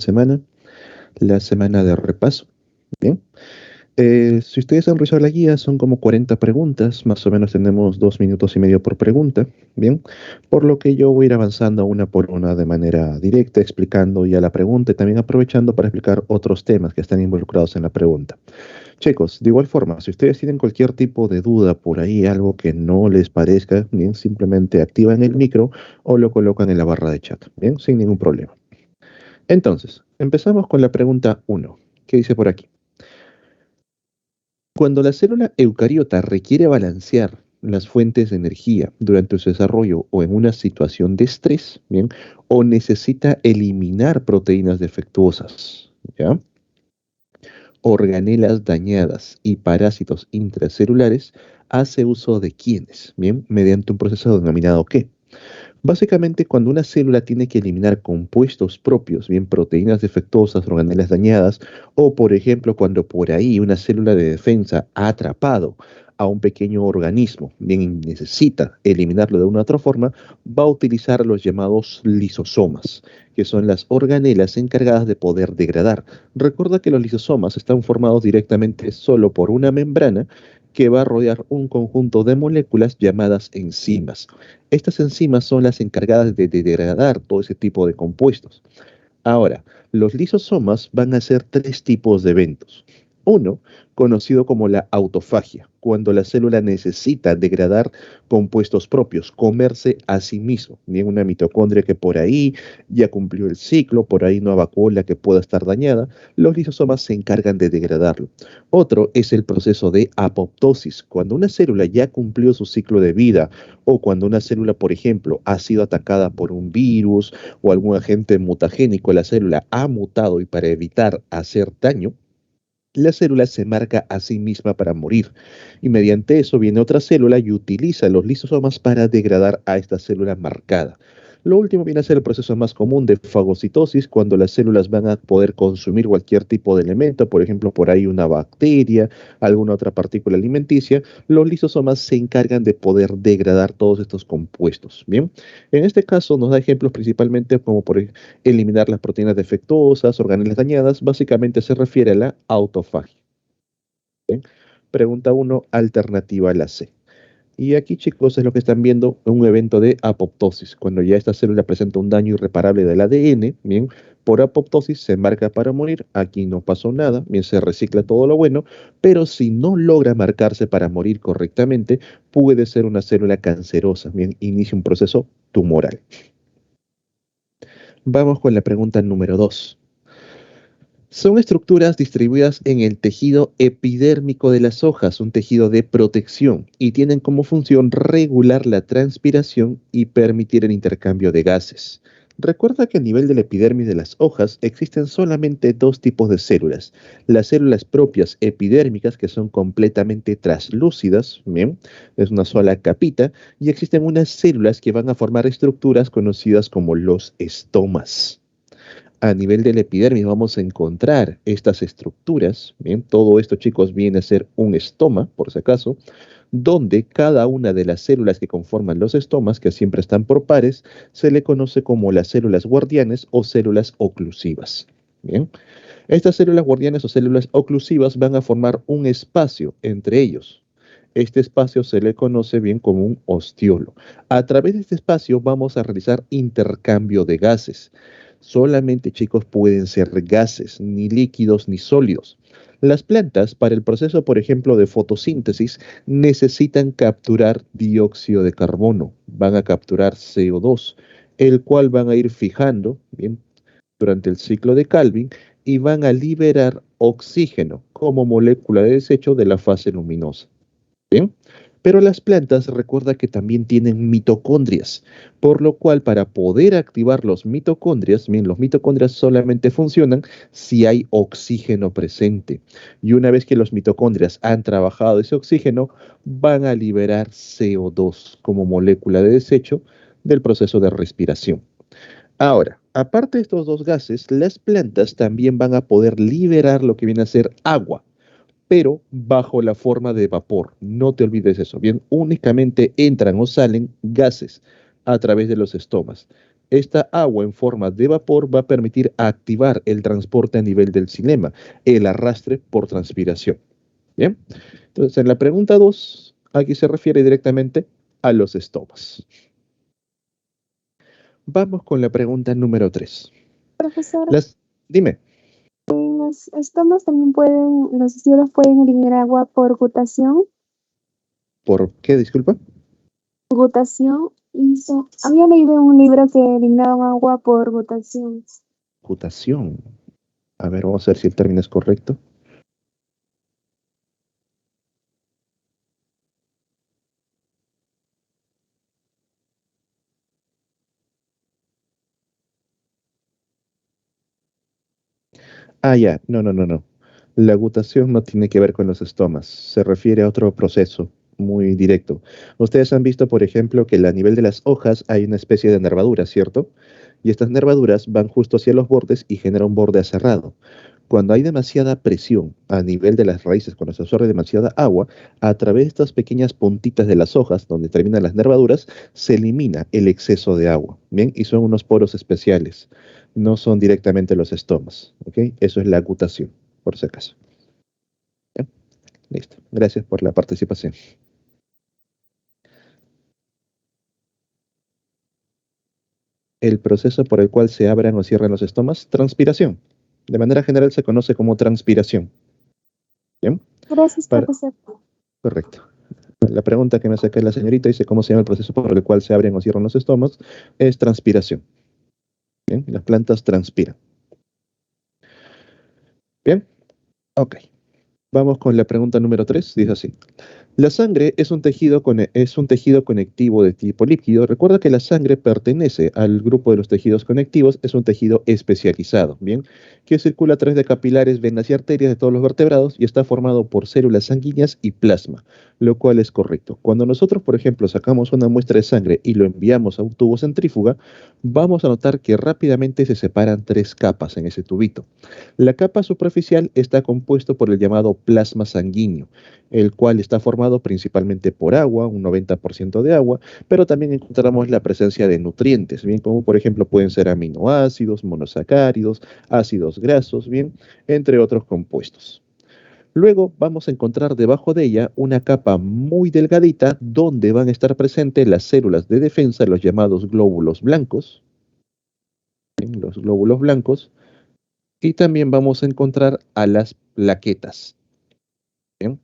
Semana, la semana de repaso. Bien. Si ustedes han revisado la guía, son como 40 preguntas, más o menos tenemos 2 minutos y medio por pregunta, bien, por lo que yo voy a ir avanzando una por una de manera directa, explicando ya la pregunta y también aprovechando para explicar otros temas que están involucrados en la pregunta. Chicos, de igual forma, si ustedes tienen cualquier tipo de duda por ahí, algo que no les parezca, bien, simplemente activan el micro o lo colocan en la barra de chat, bien, sin ningún problema. Entonces, empezamos con la pregunta uno. ¿Qué dice por aquí? Cuando la célula eucariota requiere balancear las fuentes de energía durante su desarrollo o en una situación de estrés, ¿bien? O necesita eliminar proteínas defectuosas, ¿ya? Organelas dañadas y parásitos intracelulares, hace uso de quiénes, ¿bien? Mediante un proceso denominado ¿qué? Básicamente, cuando una célula tiene que eliminar compuestos propios, bien proteínas defectuosas, organelas dañadas, o por ejemplo, cuando por ahí una célula de defensa ha atrapado a un pequeño organismo, bien y necesita eliminarlo de una otra forma, va a utilizar los llamados lisosomas, que son las organelas encargadas de poder degradar. Recuerda que los lisosomas están formados directamente solo por una membrana que va a rodear un conjunto de moléculas llamadas enzimas. Estas enzimas son las encargadas de degradar todo ese tipo de compuestos. Ahora, los lisosomas van a hacer tres tipos de eventos. Uno, conocido como la autofagia, cuando la célula necesita degradar compuestos propios, comerse a sí mismo. Bien, una mitocondria que por ahí ya cumplió el ciclo, por ahí no evacuó la que pueda estar dañada, los lisosomas se encargan de degradarlo. Otro es el proceso de apoptosis, cuando una célula ya cumplió su ciclo de vida o cuando una célula, por ejemplo, ha sido atacada por un virus, o algún agente mutagénico, la célula ha mutado y para evitar hacer daño, la célula se marca a sí misma para morir. Y mediante eso viene otra célula y utiliza los lisosomas para degradar a esta célula marcada. Lo último viene a ser el proceso más común de fagocitosis, cuando las células van a poder consumir cualquier tipo de elemento, por ejemplo, por ahí una bacteria, alguna otra partícula alimenticia. Los lisosomas se encargan de poder degradar todos estos compuestos. Bien, en este caso nos da ejemplos principalmente como por eliminar las proteínas defectuosas, organelas dañadas, básicamente se refiere a la autofagia. ¿Bien? Pregunta uno, alternativa a la C. Y aquí, chicos, es lo que están viendo, un evento de apoptosis, cuando ya esta célula presenta un daño irreparable del ADN, bien, por apoptosis se marca para morir, aquí no pasó nada, bien, se recicla todo lo bueno, pero si no logra marcarse para morir correctamente, puede ser una célula cancerosa, bien, inicia un proceso tumoral. Vamos con la pregunta número 2. Son estructuras distribuidas en el tejido epidérmico de las hojas, un tejido de protección, y tienen como función regular la transpiración y permitir el intercambio de gases. Recuerda que a nivel del epidermis de las hojas existen solamente dos tipos de células. Las células propias epidérmicas, que son completamente translúcidas, bien, es una sola capita, y existen unas células que van a formar estructuras conocidas como los estomas. A nivel del epidermis vamos a encontrar estas estructuras, bien, todo esto, chicos, viene a ser un estoma, por si acaso, donde cada una de las células que conforman los estomas, que siempre están por pares, se le conoce como las células guardianes o células oclusivas. Bien, estas células guardianes o células oclusivas van a formar un espacio entre ellos. Este espacio se le conoce bien como un ostiolo. A través de este espacio vamos a realizar intercambio de gases. Solamente, chicos, pueden ser gases, ni líquidos ni sólidos. Las plantas, para el proceso, por ejemplo, de fotosíntesis, necesitan capturar dióxido de carbono. Van a capturar CO2, el cual van a ir fijando, bien, durante el ciclo de Calvin y van a liberar oxígeno como molécula de desecho de la fase luminosa. ¿Bien? Pero las plantas recuerda que también tienen mitocondrias, por lo cual para poder activar los mitocondrias, bien, los mitocondrias solamente funcionan si hay oxígeno presente. Y una vez que los mitocondrias han trabajado ese oxígeno, van a liberar CO2 como molécula de desecho del proceso de respiración. Ahora, aparte de estos dos gases, las plantas también van a poder liberar lo que viene a ser agua, pero bajo la forma de vapor. No te olvides eso. Bien, únicamente entran o salen gases a través de los estomas. Esta agua en forma de vapor va a permitir activar el transporte a nivel del cinema, el arrastre por transpiración. Bien, entonces en la pregunta 2, aquí se refiere directamente a los estomas. Vamos con la pregunta número 3. Profesor, Dime, los estomas también pueden, los cielos pueden eliminar agua por gutación. ¿por qué? Disculpa. Gutación hizo. Había leído en un libro que eliminaban agua por gutación. Gutación. A ver, vamos a ver si el término es correcto. Ah, ya, no, no, no, no. La gutación no tiene que ver con los estomas, se refiere a otro proceso muy directo. Ustedes han visto, por ejemplo, que a nivel de las hojas hay una especie de nervadura, ¿cierto? Y estas nervaduras van justo hacia los bordes y generan un borde aserrado. Cuando hay demasiada presión a nivel de las raíces, cuando se absorbe demasiada agua, a través de estas pequeñas puntitas de las hojas, donde terminan las nervaduras, se elimina el exceso de agua. Bien, y son unos poros especiales, no son directamente los estomas. ¿Ok? Eso es la agutación, por si acaso. ¿Ya? Listo. Gracias por la participación. El proceso por el cual se abran o cierran los estomas, transpiración. De manera general se conoce como transpiración. ¿Bien? Gracias, Para... profesor. Correcto. La pregunta que me saca la señorita dice cómo se llama el proceso por el cual se abren o cierran los estomas, es transpiración. Bien, las plantas transpiran. Bien, ok. Vamos con la pregunta número 3. Dice así. La sangre es un tejido conectivo de tipo líquido. Recuerda que la sangre pertenece al grupo de los tejidos conectivos, es un tejido especializado, ¿bien? Que circula a través de capilares, venas y arterias de todos los vertebrados y está formado por células sanguíneas y plasma, lo cual es correcto. Cuando nosotros, por ejemplo, sacamos una muestra de sangre y lo enviamos a un tubo centrífuga, vamos a notar que rápidamente se separan tres capas en ese tubito. La capa superficial está compuesto por el llamado plasma sanguíneo, el cual está formado principalmente por agua, un 90% de agua, pero también encontramos la presencia de nutrientes, bien, como por ejemplo pueden ser aminoácidos, monosacáridos, ácidos grasos, bien, entre otros compuestos. Luego vamos a encontrar debajo de ella una capa muy delgadita donde van a estar presentes las células de defensa, los llamados glóbulos blancos, ¿bien? Los glóbulos blancos, y también vamos a encontrar a las plaquetas. ¿Bien?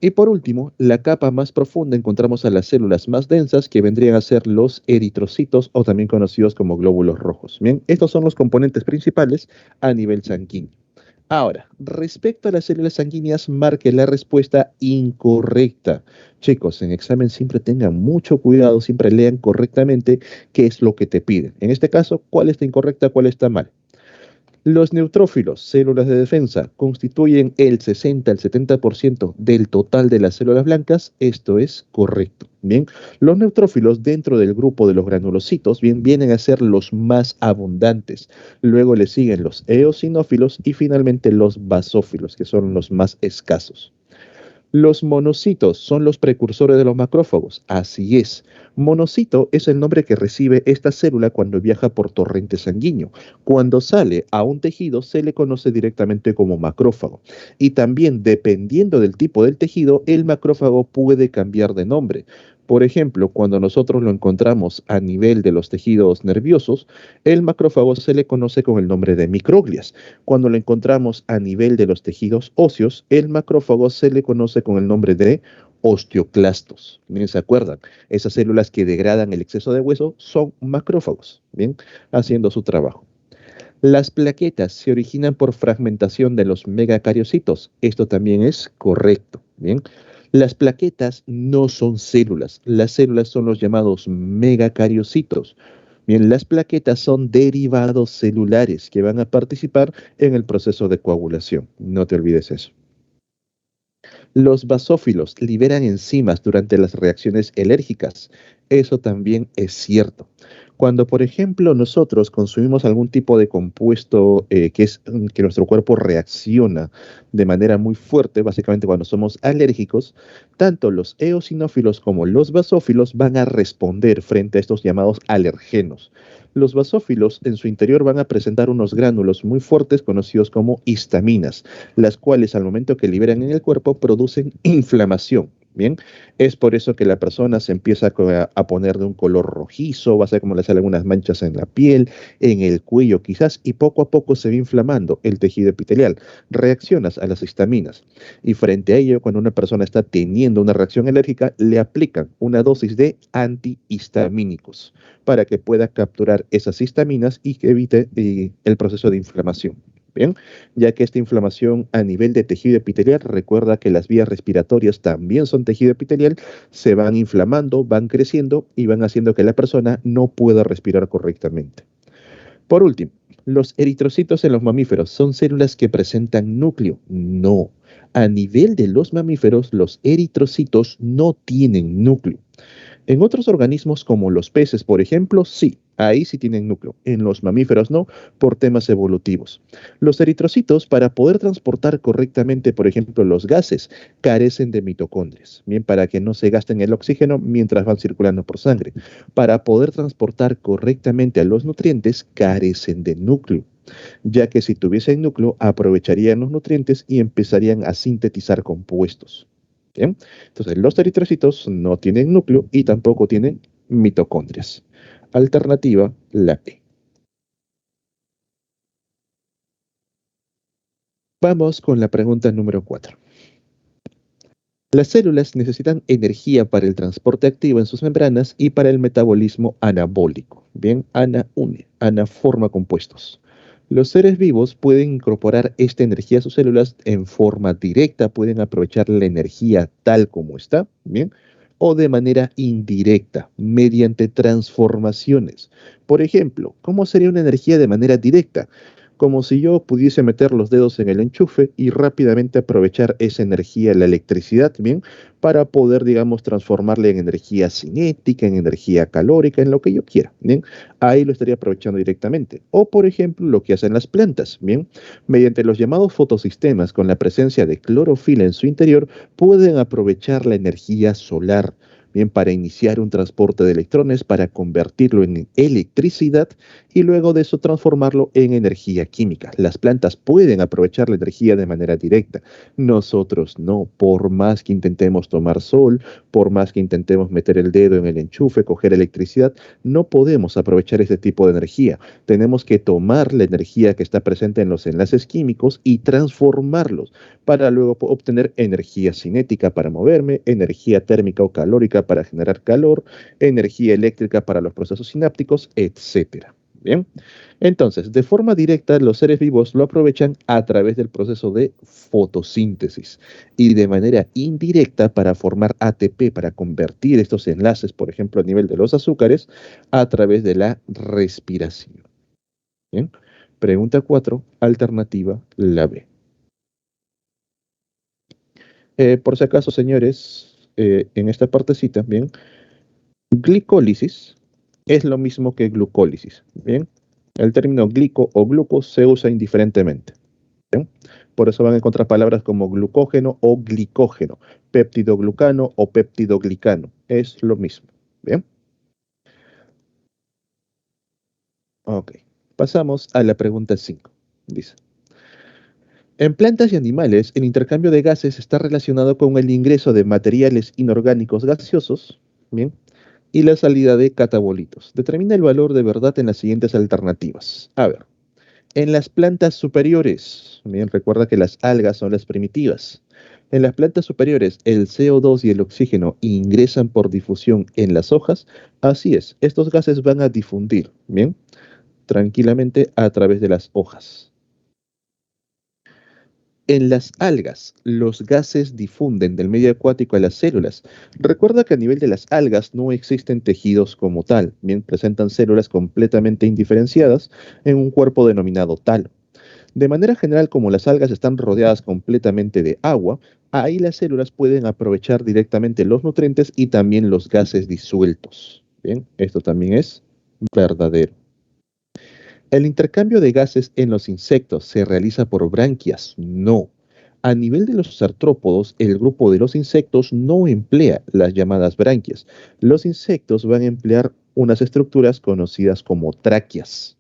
Y por último, la capa más profunda encontramos a las células más densas que vendrían a ser los eritrocitos o también conocidos como glóbulos rojos. Bien, estos son los componentes principales a nivel sanguíneo. Ahora, respecto a las células sanguíneas, marque la respuesta incorrecta. Chicos, en examen siempre tengan mucho cuidado, siempre lean correctamente qué es lo que te piden. En este caso, cuál está incorrecta, cuál está mal. Los neutrófilos, células de defensa, constituyen el 60 al 70% del total de las células blancas. Esto es correcto. Bien, los neutrófilos dentro del grupo de los granulocitos bien, vienen a ser los más abundantes. Luego le siguen los eosinófilos y finalmente los basófilos, que son los más escasos. Los monocitos son los precursores de los macrófagos. Así es. Monocito es el nombre que recibe esta célula cuando viaja por torrente sanguíneo. Cuando sale a un tejido se le conoce directamente como macrófago. Y también, dependiendo del tipo del tejido, el macrófago puede cambiar de nombre. Por ejemplo, cuando nosotros lo encontramos a nivel de los tejidos nerviosos, el macrófago se le conoce con el nombre de microglias. Cuando lo encontramos a nivel de los tejidos óseos, el macrófago se le conoce con el nombre de osteoclastos. Bien, ¿se acuerdan? Esas células que degradan el exceso de hueso son macrófagos, bien, haciendo su trabajo. Las plaquetas se originan por fragmentación de los megacariocitos. Esto también es correcto, bien. Las plaquetas no son células. Las células son los llamados megacariocitos. Bien, las plaquetas son derivados celulares que van a participar en el proceso de coagulación. No te olvides eso. Los basófilos liberan enzimas durante las reacciones alérgicas. Eso también es cierto. Cuando, por ejemplo, nosotros consumimos algún tipo de compuesto que nuestro cuerpo reacciona de manera muy fuerte, básicamente cuando somos alérgicos, tanto los eosinófilos como los basófilos van a responder frente a estos llamados alergenos. Los basófilos en su interior van a presentar unos gránulos muy fuertes conocidos como histaminas, las cuales al momento que liberan en el cuerpo producen inflamación. Bien, es por eso que la persona se empieza a poner de un color rojizo, va a ser como le salen algunas manchas en la piel, en el cuello quizás, y poco a poco se va inflamando el tejido epitelial. Reaccionas a las histaminas. Y frente a ello, cuando una persona está teniendo una reacción alérgica, le aplican una dosis de antihistamínicos para que pueda capturar esas histaminas y que evite el proceso de inflamación. Bien, ya que esta inflamación a nivel de tejido epitelial, recuerda que las vías respiratorias también son tejido epitelial, se van inflamando, van creciendo y van haciendo que la persona no pueda respirar correctamente. Por último, los eritrocitos en los mamíferos son células que presentan núcleo. No. A nivel de los mamíferos, los eritrocitos no tienen núcleo. En otros organismos como los peces, por ejemplo, sí, ahí sí tienen núcleo. En los mamíferos no, por temas evolutivos. Los eritrocitos, para poder transportar correctamente, por ejemplo, los gases, carecen de mitocondrias, bien, para que no se gasten el oxígeno mientras van circulando por sangre. Para poder transportar correctamente a los nutrientes, carecen de núcleo, ya que si tuviesen núcleo, aprovecharían los nutrientes y empezarían a sintetizar compuestos. ¿Bien? Entonces, los eritrocitos no tienen núcleo y tampoco tienen mitocondrias. Alternativa, la E. Vamos con la pregunta número 4. Las células necesitan energía para el transporte activo en sus membranas y para el metabolismo anabólico. Bien, Ana une, Ana forma compuestos. Los seres vivos pueden incorporar esta energía a sus células en forma directa, pueden aprovechar la energía tal como está, bien, o de manera indirecta, mediante transformaciones. Por ejemplo, ¿cómo sería una energía de manera directa? Como si yo pudiese meter los dedos en el enchufe y rápidamente aprovechar esa energía, la electricidad, bien, para poder, digamos, transformarla en energía cinética, en energía calórica, en lo que yo quiera, bien. Ahí lo estaría aprovechando directamente. O, por ejemplo, lo que hacen las plantas, bien, mediante los llamados fotosistemas, con la presencia de clorofila en su interior, pueden aprovechar la energía solar, bien, para iniciar un transporte de electrones, para convertirlo en electricidad y luego de eso transformarlo en energía química. Las plantas pueden aprovechar la energía de manera directa. Nosotros no, por más que intentemos tomar sol, por más que intentemos meter el dedo en el enchufe, coger electricidad, no podemos aprovechar ese tipo de energía. Tenemos que tomar la energía que está presente en los enlaces químicos y transformarlos para luego obtener energía cinética para moverme, energía térmica o calórica para generar calor, energía eléctrica para los procesos sinápticos, etcétera. Bien, entonces, de forma directa, los seres vivos lo aprovechan a través del proceso de fotosíntesis y de manera indirecta para formar ATP, para convertir estos enlaces, por ejemplo, a nivel de los azúcares, a través de la respiración. Bien, pregunta 4, alternativa la B. Por si acaso, señores, en esta partecita, bien, glicólisis es lo mismo que glucólisis, bien. El término glico o gluco se usa indiferentemente. ¿Bien? Por eso van a encontrar palabras como glucógeno o glicógeno, péptidoglucano o péptidoglicano. Es lo mismo. Bien, ok. Pasamos a la pregunta 5. Dice, en plantas y animales, el intercambio de gases está relacionado con el ingreso de materiales inorgánicos gaseosos, bien, y la salida de catabolitos. Determina el valor de verdad en las siguientes alternativas. A ver, en las plantas superiores, bien, recuerda que las algas son las primitivas. En las plantas superiores, el CO2 y el oxígeno ingresan por difusión en las hojas. Así es, estos gases van a difundir, bien, tranquilamente a través de las hojas. En las algas, los gases difunden del medio acuático a las células. Recuerda que a nivel de las algas no existen tejidos como tal, bien, presentan células completamente indiferenciadas en un cuerpo denominado talo. De manera general, como las algas están rodeadas completamente de agua, ahí las células pueden aprovechar directamente los nutrientes y también los gases disueltos. Bien, esto también es Verdadero. ¿El intercambio de gases en los insectos se realiza por branquias? No. A nivel de los artrópodos, el grupo de los insectos no emplea las llamadas branquias. Los insectos van a emplear unas estructuras conocidas como tráqueas.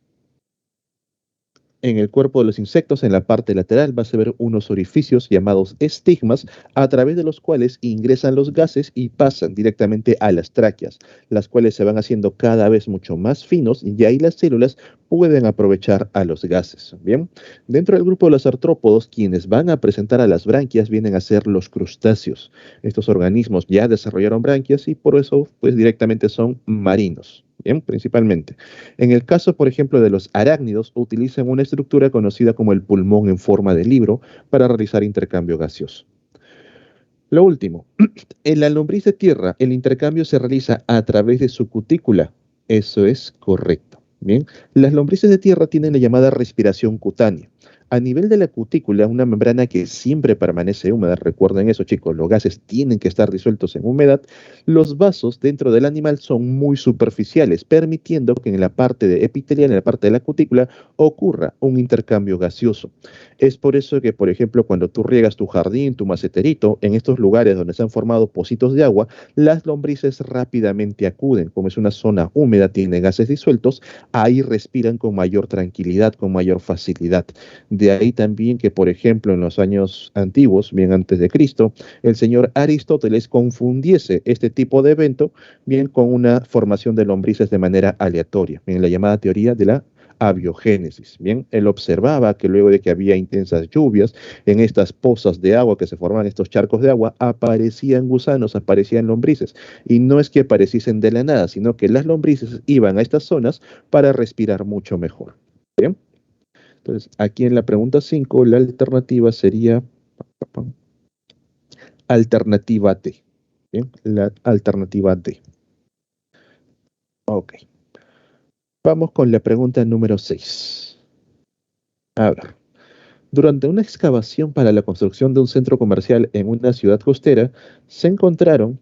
En el cuerpo de los insectos, en la parte lateral, vas a ver unos orificios llamados estigmas, a través de los cuales ingresan los gases y pasan directamente a las tráqueas, las cuales se van haciendo cada vez mucho más finos y ahí las células pueden aprovechar a los gases. Bien, dentro del grupo de los artrópodos, quienes van a presentar a las branquias vienen a ser los crustáceos. Estos organismos ya desarrollaron branquias y por eso, pues directamente son marinos. Bien, principalmente. En el caso, por ejemplo, de los arácnidos, utilizan una estructura conocida como el pulmón en forma de libro para realizar intercambio gaseoso. Lo último, en la lombriz de tierra, el intercambio se realiza a través de su cutícula. Eso es correcto. Bien, las lombrices de tierra tienen la llamada respiración cutánea. A nivel de la cutícula, una membrana que siempre permanece húmeda, recuerden eso chicos, los gases tienen que estar disueltos en humedad, los vasos dentro del animal son muy superficiales, permitiendo que en la parte epitelial, en la parte de la cutícula, ocurra un intercambio gaseoso. Es por eso que, por ejemplo, cuando tú riegas tu jardín, tu maceterito, en estos lugares donde se han formado pocitos de agua, las lombrices rápidamente acuden. Como es una zona húmeda, tiene gases disueltos, ahí respiran con mayor tranquilidad, con mayor facilidad. De ahí también que, por ejemplo, en los años antiguos, bien antes de Cristo, el señor Aristóteles confundiese este tipo de evento bien con una formación de lombrices de manera aleatoria, en la llamada teoría de la abiogénesis. Bien, él observaba que luego de que había intensas lluvias, en estas pozas de agua que se forman estos charcos de agua, aparecían gusanos, aparecían lombrices. Y no es que apareciesen de la nada, sino que las lombrices iban a estas zonas para respirar mucho mejor. Bien, entonces aquí en la pregunta 5 la alternativa sería alternativa D. Bien, la alternativa D. Ok. Vamos con la pregunta número 6. A ver. Durante una excavación para la construcción de un centro comercial en una ciudad costera, se encontraron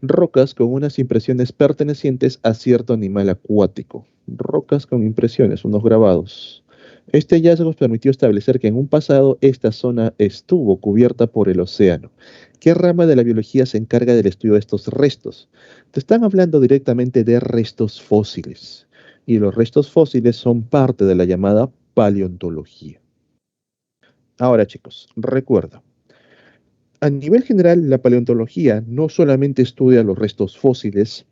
rocas con unas impresiones pertenecientes a cierto animal acuático. Rocas con impresiones, unos grabados. Este hallazgo permitió establecer que en un pasado esta zona estuvo cubierta por el océano. ¿Qué rama de la biología se encarga del estudio de estos restos? Te están hablando directamente de restos fósiles. Y los restos fósiles son parte de la llamada paleontología. Ahora, chicos, recuerda, a nivel general, la paleontología no solamente estudia los restos fósiles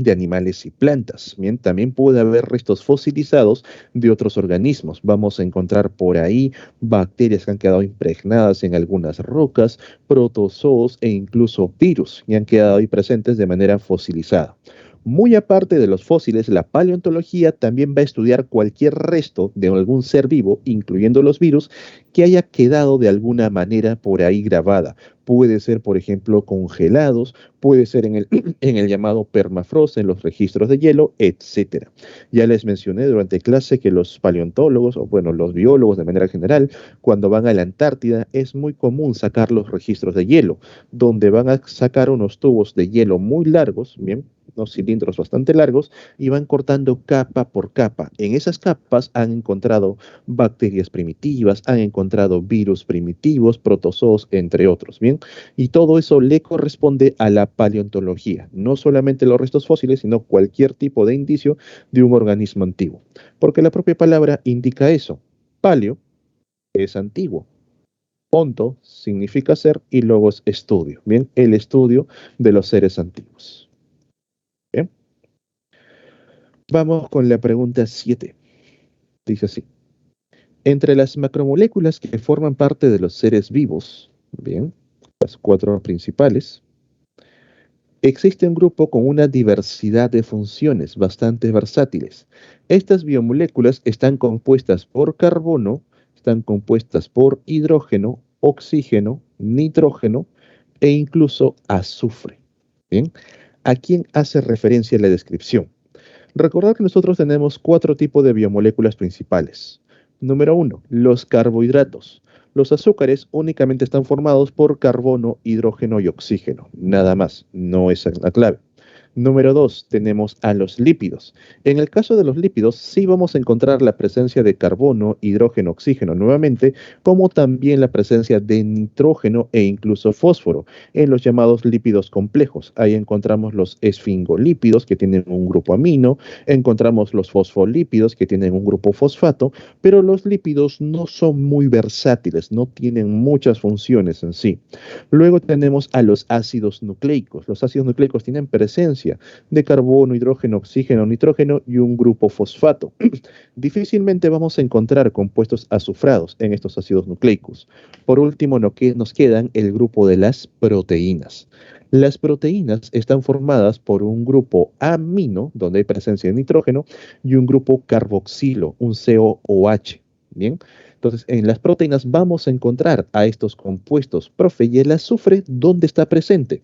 de animales y plantas, bien, también puede haber restos fosilizados de otros organismos. Vamos a encontrar por ahí bacterias que han quedado impregnadas en algunas rocas, protozoos e incluso virus que han quedado ahí presentes de manera fosilizada. Muy aparte de los fósiles, la paleontología también va a estudiar cualquier resto de algún ser vivo, incluyendo los virus, que haya quedado de alguna manera por ahí grabada. Puede ser, por ejemplo, congelados, puede ser en el, en el llamado permafrost, en los registros de hielo, etcétera. Ya les mencioné durante clase que los paleontólogos, o bueno, los biólogos de manera general, cuando van a la Antártida, es muy común sacar los registros de hielo, donde van a sacar unos tubos de hielo muy largos, bien, unos cilindros bastante largos, y van cortando capa por capa. En esas capas han encontrado bacterias primitivas, han encontrado virus primitivos, protozoos, entre otros, ¿bien? Y todo eso le corresponde a la paleontología, no solamente los restos fósiles, sino cualquier tipo de indicio de un organismo antiguo. Porque la propia palabra indica eso. Paleo es antiguo. Onto significa ser y logos estudio. Bien, el estudio de los seres antiguos. Bien, vamos con la pregunta 7. Dice así. Entre las macromoléculas que forman parte de los seres vivos, bien, las 4 principales, existe un grupo con una diversidad de funciones bastante versátiles. Estas biomoléculas están compuestas por carbono, están compuestas por hidrógeno, oxígeno, nitrógeno e incluso azufre. ¿Bien? ¿A quién hace referencia la descripción? Recordad que nosotros tenemos 4 tipos de biomoléculas principales. Número 1, los carbohidratos. Los azúcares únicamente están formados por carbono, hidrógeno y oxígeno. Nada más, no es la clave. Número 2, tenemos a los lípidos. En el caso de los lípidos, sí vamos a encontrar la presencia de carbono, hidrógeno, oxígeno nuevamente, como también la presencia de nitrógeno e incluso fósforo en los llamados lípidos complejos. Ahí encontramos los esfingolípidos que tienen un grupo amino, encontramos los fosfolípidos que tienen un grupo fosfato, pero los lípidos no son muy versátiles, no tienen muchas funciones en sí. Luego tenemos a los ácidos nucleicos. Los ácidos nucleicos tienen presencia de carbono, hidrógeno, oxígeno, nitrógeno y un grupo fosfato. Difícilmente vamos a encontrar compuestos azufrados en estos ácidos nucleicos. Por último, nos quedan el grupo de las proteínas. Las proteínas están formadas por un grupo amino, donde hay presencia de nitrógeno, y un grupo carboxilo, un COOH. Bien, entonces en las proteínas vamos a encontrar a estos compuestos. Profe, ¿y el azufre dónde está presente?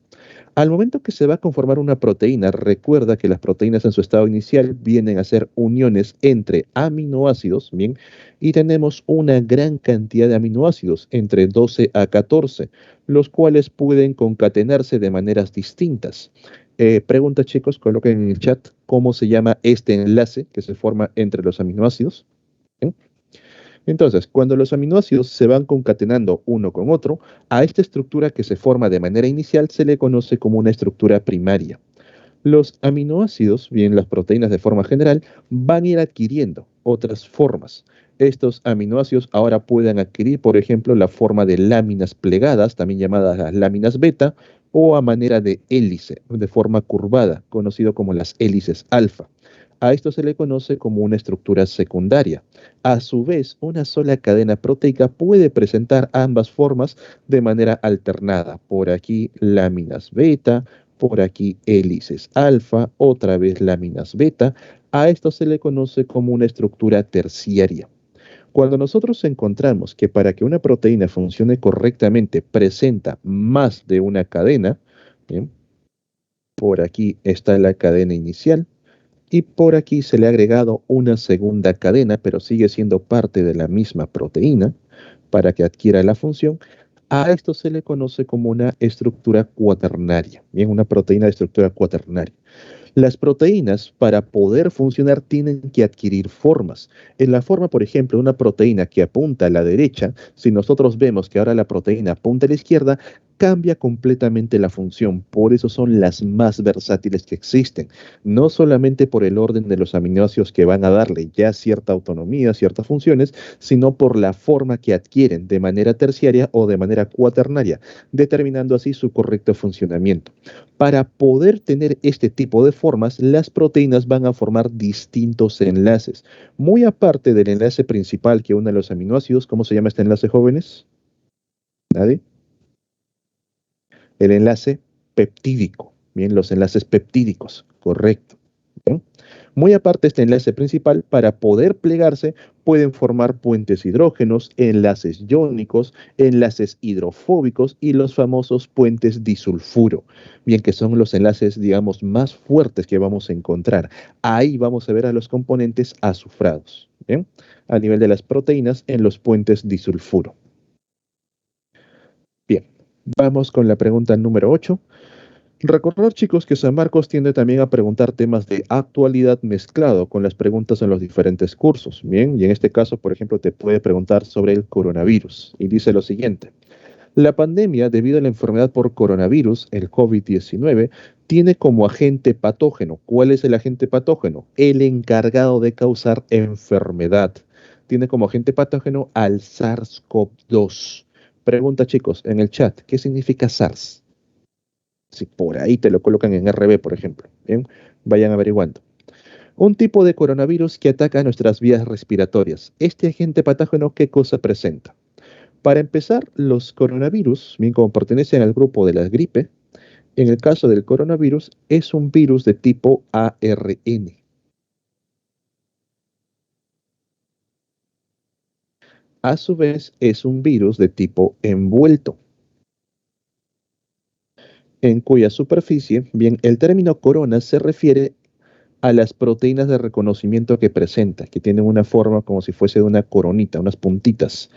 Al momento que se va a conformar una proteína, recuerda que las proteínas en su estado inicial vienen a ser uniones entre aminoácidos, ¿bien? Y tenemos una gran cantidad de aminoácidos, entre 12 a 14, los cuales pueden concatenarse de maneras distintas. Pregunta, chicos, coloquen en el chat cómo se llama este enlace que se forma entre los aminoácidos. ¿Bien? Entonces, cuando los aminoácidos se van concatenando uno con otro, a esta estructura que se forma de manera inicial se le conoce como una estructura primaria. Los aminoácidos, bien las proteínas de forma general, van a ir adquiriendo otras formas. Estos aminoácidos ahora pueden adquirir, por ejemplo, la forma de láminas plegadas, también llamadas las láminas beta, o a manera de hélice, de forma curvada, conocido como las hélices alfa. A esto se le conoce como una estructura secundaria. A su vez, una sola cadena proteica puede presentar ambas formas de manera alternada. Por aquí láminas beta, por aquí hélices alfa, otra vez láminas beta. A esto se le conoce como una estructura terciaria. Cuando nosotros encontramos que para que una proteína funcione correctamente presenta más de una cadena, ¿bien? Por aquí está la cadena inicial, y por aquí se le ha agregado una segunda cadena, pero sigue siendo parte de la misma proteína para que adquiera la función. A esto se le conoce como una estructura cuaternaria, bien, una proteína de estructura cuaternaria. Las proteínas, para poder funcionar, tienen que adquirir formas. En la forma, por ejemplo, de una proteína que apunta a la derecha, si nosotros vemos que ahora la proteína apunta a la izquierda, cambia completamente la función. Por eso son las más versátiles que existen. No solamente por el orden de los aminoácidos que van a darle ya cierta autonomía, ciertas funciones, sino por la forma que adquieren de manera terciaria o de manera cuaternaria, determinando así su correcto funcionamiento. Para poder tener este tipo de formas, las proteínas van a formar distintos enlaces. Muy aparte del enlace principal que une a los aminoácidos, ¿cómo se llama este enlace, jóvenes? ¿Nadie? El enlace peptídico. Bien, los enlaces peptídicos, correcto. Bien. Muy aparte de este enlace principal, para poder plegarse, pueden formar puentes hidrógenos, enlaces iónicos, enlaces hidrofóbicos y los famosos puentes disulfuro. Bien, que son los enlaces, digamos, más fuertes que vamos a encontrar. Ahí vamos a ver a los componentes azufrados. Bien, a nivel de las proteínas en los puentes disulfuro. Bien, vamos con la pregunta número 8. Recordar, chicos, que San Marcos tiende también a preguntar temas de actualidad mezclado con las preguntas en los diferentes cursos. Bien, y en este caso, por ejemplo, te puede preguntar sobre el coronavirus. Y dice lo siguiente. La pandemia, debido a la enfermedad por coronavirus, el COVID-19, tiene como agente patógeno. ¿Cuál es el agente patógeno? El encargado de causar enfermedad. Tiene como agente patógeno al SARS-CoV-2. Pregunta, chicos, en el chat, ¿qué significa SARS? Si por ahí te lo colocan en RB, por ejemplo. Bien, vayan averiguando. Un tipo de coronavirus que ataca nuestras vías respiratorias. Este agente patógeno, ¿qué cosa presenta? Para empezar, los coronavirus, bien como pertenecen al grupo de la gripe, en el caso del coronavirus, es un virus de tipo ARN. A su vez, es un virus de tipo envuelto, en cuya superficie, bien, el término corona se refiere a las proteínas de reconocimiento que presenta, que tienen una forma como si fuese de una coronita, unas puntitas.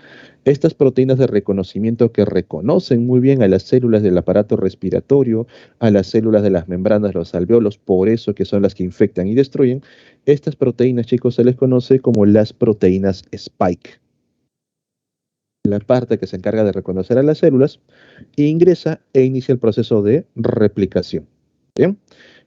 Estas proteínas de reconocimiento que reconocen muy bien a las células del aparato respiratorio, a las células de las membranas de los alveolos, por eso que son las que infectan y destruyen, estas proteínas, chicos, se les conoce como las proteínas Spike. La parte que se encarga de reconocer a las células ingresa e inicia el proceso de replicación. ¿Bien?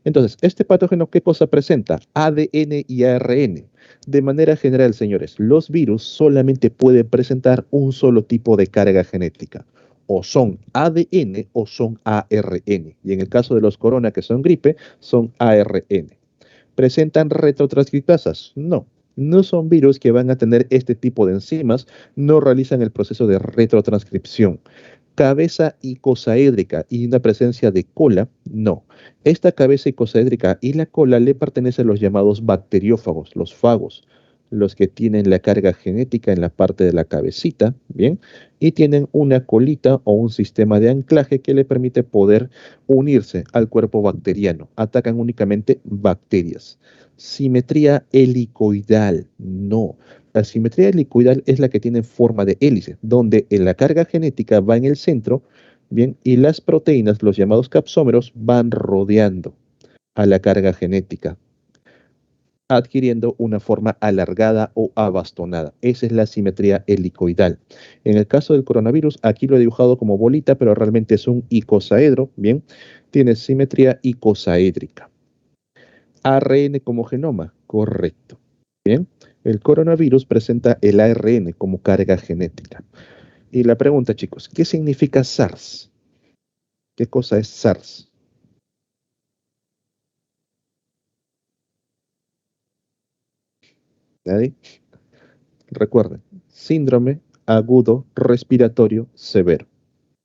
Entonces, ¿este patógeno qué cosa presenta? ADN y ARN. De manera general, señores, los virus solamente pueden presentar un solo tipo de carga genética. O son ADN o son ARN. Y en el caso de los corona, que son gripe, son ARN. ¿Presentan retrotranscriptasas? No. No son virus que van a tener este tipo de enzimas, no realizan el proceso de retrotranscripción. Cabeza icosaédrica y una presencia de cola, no. Esta cabeza icosaédrica y la cola le pertenecen a los llamados bacteriófagos, los fagos, los que tienen la carga genética en la parte de la cabecita, ¿bien? Y tienen una colita o un sistema de anclaje que le permite poder unirse al cuerpo bacteriano. Atacan únicamente bacterias. Simetría helicoidal, no. La simetría helicoidal es la que tiene forma de hélice, donde la carga genética va en el centro, bien, y las proteínas, los llamados capsómeros, van rodeando a la carga genética, adquiriendo una forma alargada o abastonada. Esa es la simetría helicoidal. En el caso del coronavirus, aquí lo he dibujado como bolita, pero realmente es un icosaedro, bien, tiene simetría icosaédrica. ARN como genoma, correcto. Bien, el coronavirus presenta el ARN como carga genética. Y la pregunta, chicos, ¿qué significa SARS? ¿Qué cosa es SARS? ¿Nadie? Recuerden, síndrome agudo respiratorio severo.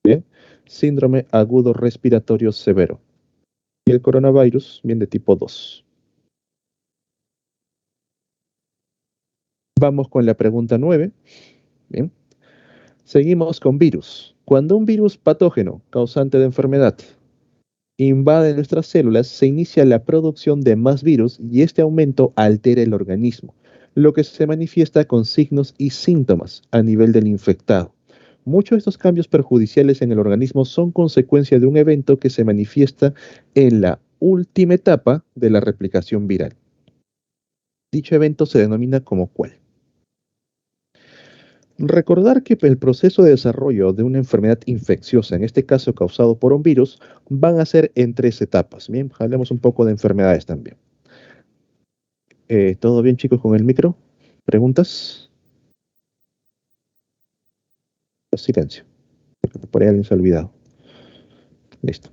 Bien, síndrome agudo respiratorio severo. Y el coronavirus viene de tipo 2. Vamos con la pregunta 9. Bien, seguimos con virus. Cuando un virus patógeno causante de enfermedad invade nuestras células, se inicia la producción de más virus y este aumento altera el organismo, lo que se manifiesta con signos y síntomas a nivel del infectado. Muchos de estos cambios perjudiciales en el organismo son consecuencia de un evento que se manifiesta en la última etapa de la replicación viral. Dicho evento se denomina como ¿cuál? Recordar que el proceso de desarrollo de una enfermedad infecciosa, en este caso causado por un virus, van a ser en 3 etapas. Bien, hablemos un poco de enfermedades también. ¿Todo bien, chicos, con el micro? ¿Preguntas? Silencio. Por ahí alguien se ha olvidado. Listo.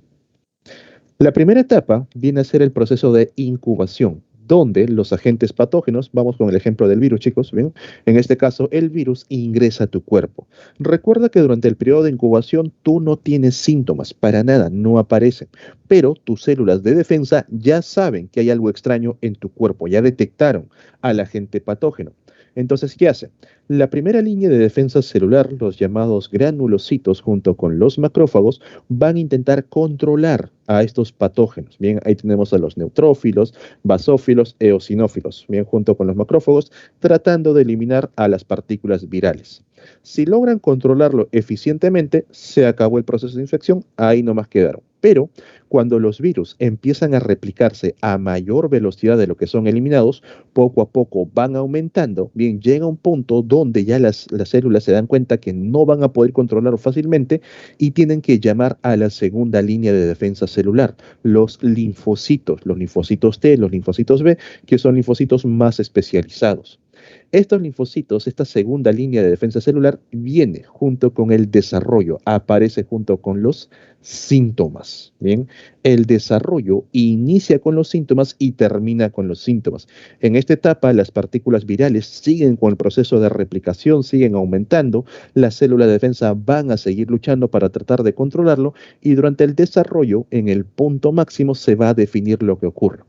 La primera etapa viene a ser el proceso de incubación, donde los agentes patógenos, vamos con el ejemplo del virus, chicos, ¿bien? En este caso, el virus ingresa a tu cuerpo. Recuerda que durante el periodo de incubación tú no tienes síntomas, para nada, no aparecen, pero tus células de defensa ya saben que hay algo extraño en tu cuerpo, ya detectaron al agente patógeno. Entonces, ¿qué hace? La primera línea de defensa celular, los llamados granulocitos junto con los macrófagos, van a intentar controlar a estos patógenos. Bien, ahí tenemos a los neutrófilos, basófilos, eosinófilos, bien, junto con los macrófagos, tratando de eliminar a las partículas virales. Si logran controlarlo eficientemente, se acabó el proceso de infección, ahí nomás quedaron. Pero cuando los virus empiezan a replicarse a mayor velocidad de lo que son eliminados, poco a poco van aumentando, bien, llega un punto donde ya las células se dan cuenta que no van a poder controlarlo fácilmente y tienen que llamar a la segunda línea de defensa celular, los linfocitos T, los linfocitos B, que son linfocitos más especializados. Estos linfocitos, esta segunda línea de defensa celular, viene junto con el desarrollo, aparece junto con los síntomas. Bien, el desarrollo inicia con los síntomas y termina con los síntomas. En esta etapa, las partículas virales siguen con el proceso de replicación, siguen aumentando, las células de defensa van a seguir luchando para tratar de controlarlo y durante el desarrollo, en el punto máximo, se va a definir lo que ocurre.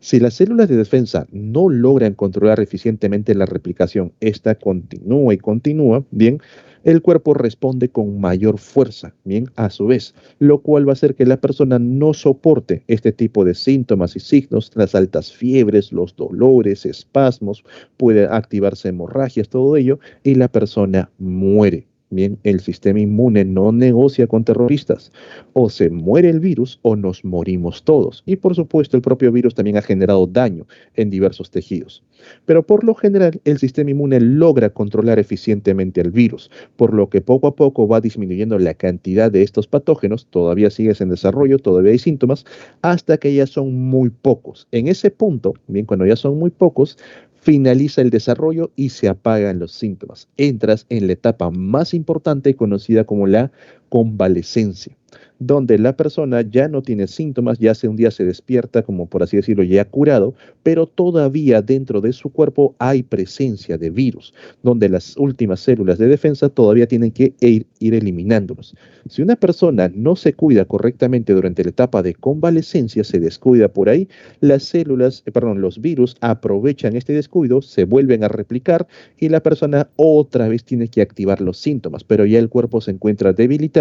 Si las células de defensa no logran controlar eficientemente la replicación, esta continúa y continúa, bien, el cuerpo responde con mayor fuerza, bien, a su vez, lo cual va a hacer que la persona no soporte este tipo de síntomas y signos, las altas fiebres, los dolores, espasmos, puede activarse hemorragias, todo ello, y la persona muere. Bien, el sistema inmune no negocia con terroristas. O se muere el virus o nos morimos todos. Y por supuesto, el propio virus también ha generado daño en diversos tejidos. Pero por lo general, el sistema inmune logra controlar eficientemente al virus, por lo que poco a poco va disminuyendo la cantidad de estos patógenos, todavía sigues en desarrollo, todavía hay síntomas, hasta que ya son muy pocos. En ese punto, bien, cuando ya son muy pocos, finaliza el desarrollo y se apagan los síntomas. Entras en la etapa más importante conocida como la convalescencia, donde la persona ya no tiene síntomas, ya hace un día se despierta, como por así decirlo, ya curado, pero todavía dentro de su cuerpo hay presencia de virus, donde las últimas células de defensa todavía tienen que ir eliminándolos. Si una persona no se cuida correctamente durante la etapa de convalescencia, se descuida por ahí, las células, perdón, los virus aprovechan este descuido, se vuelven a replicar y la persona otra vez tiene que activar los síntomas, pero ya el cuerpo se encuentra debilitado,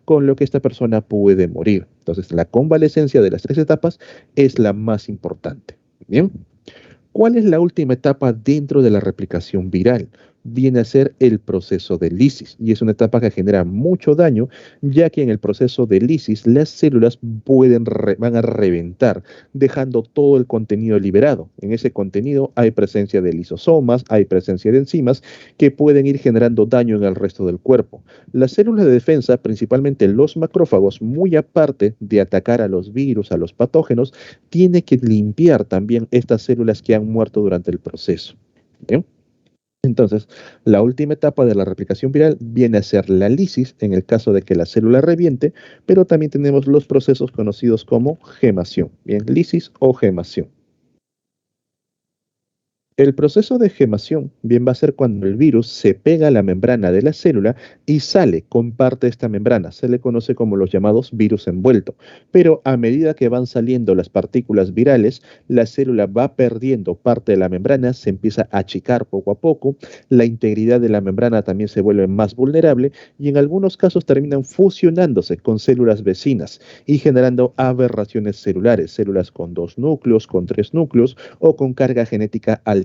con lo que esta persona puede morir. Entonces, la convalescencia de las tres etapas es la más importante. Bien. ¿Cuál es la última etapa dentro de la replicación viral? Viene a ser el proceso de lisis y es una etapa que genera mucho daño, ya que en el proceso de lisis las células van a reventar, dejando todo el contenido liberado. En ese contenido hay presencia de lisosomas, hay presencia de enzimas que pueden ir generando daño en el resto del cuerpo. Las células de defensa, principalmente los macrófagos, muy aparte de atacar a los virus, a los patógenos, tiene que limpiar también estas células que han muerto durante el proceso. ¿Bien? Entonces, la última etapa de la replicación viral viene a ser la lisis, en el caso de que la célula reviente, pero también tenemos los procesos conocidos como gemación. Bien, lisis o gemación. El proceso de gemación bien va a ser cuando el virus se pega a la membrana de la célula y sale con parte de esta membrana. Se le conoce como los llamados virus envuelto. Pero a medida que van saliendo las partículas virales, la célula va perdiendo parte de la membrana, se empieza a achicar poco a poco, la integridad de la membrana también se vuelve más vulnerable y en algunos casos terminan fusionándose con células vecinas y generando aberraciones celulares, células con 2 núcleos, con 3 núcleos o con carga genética alterada.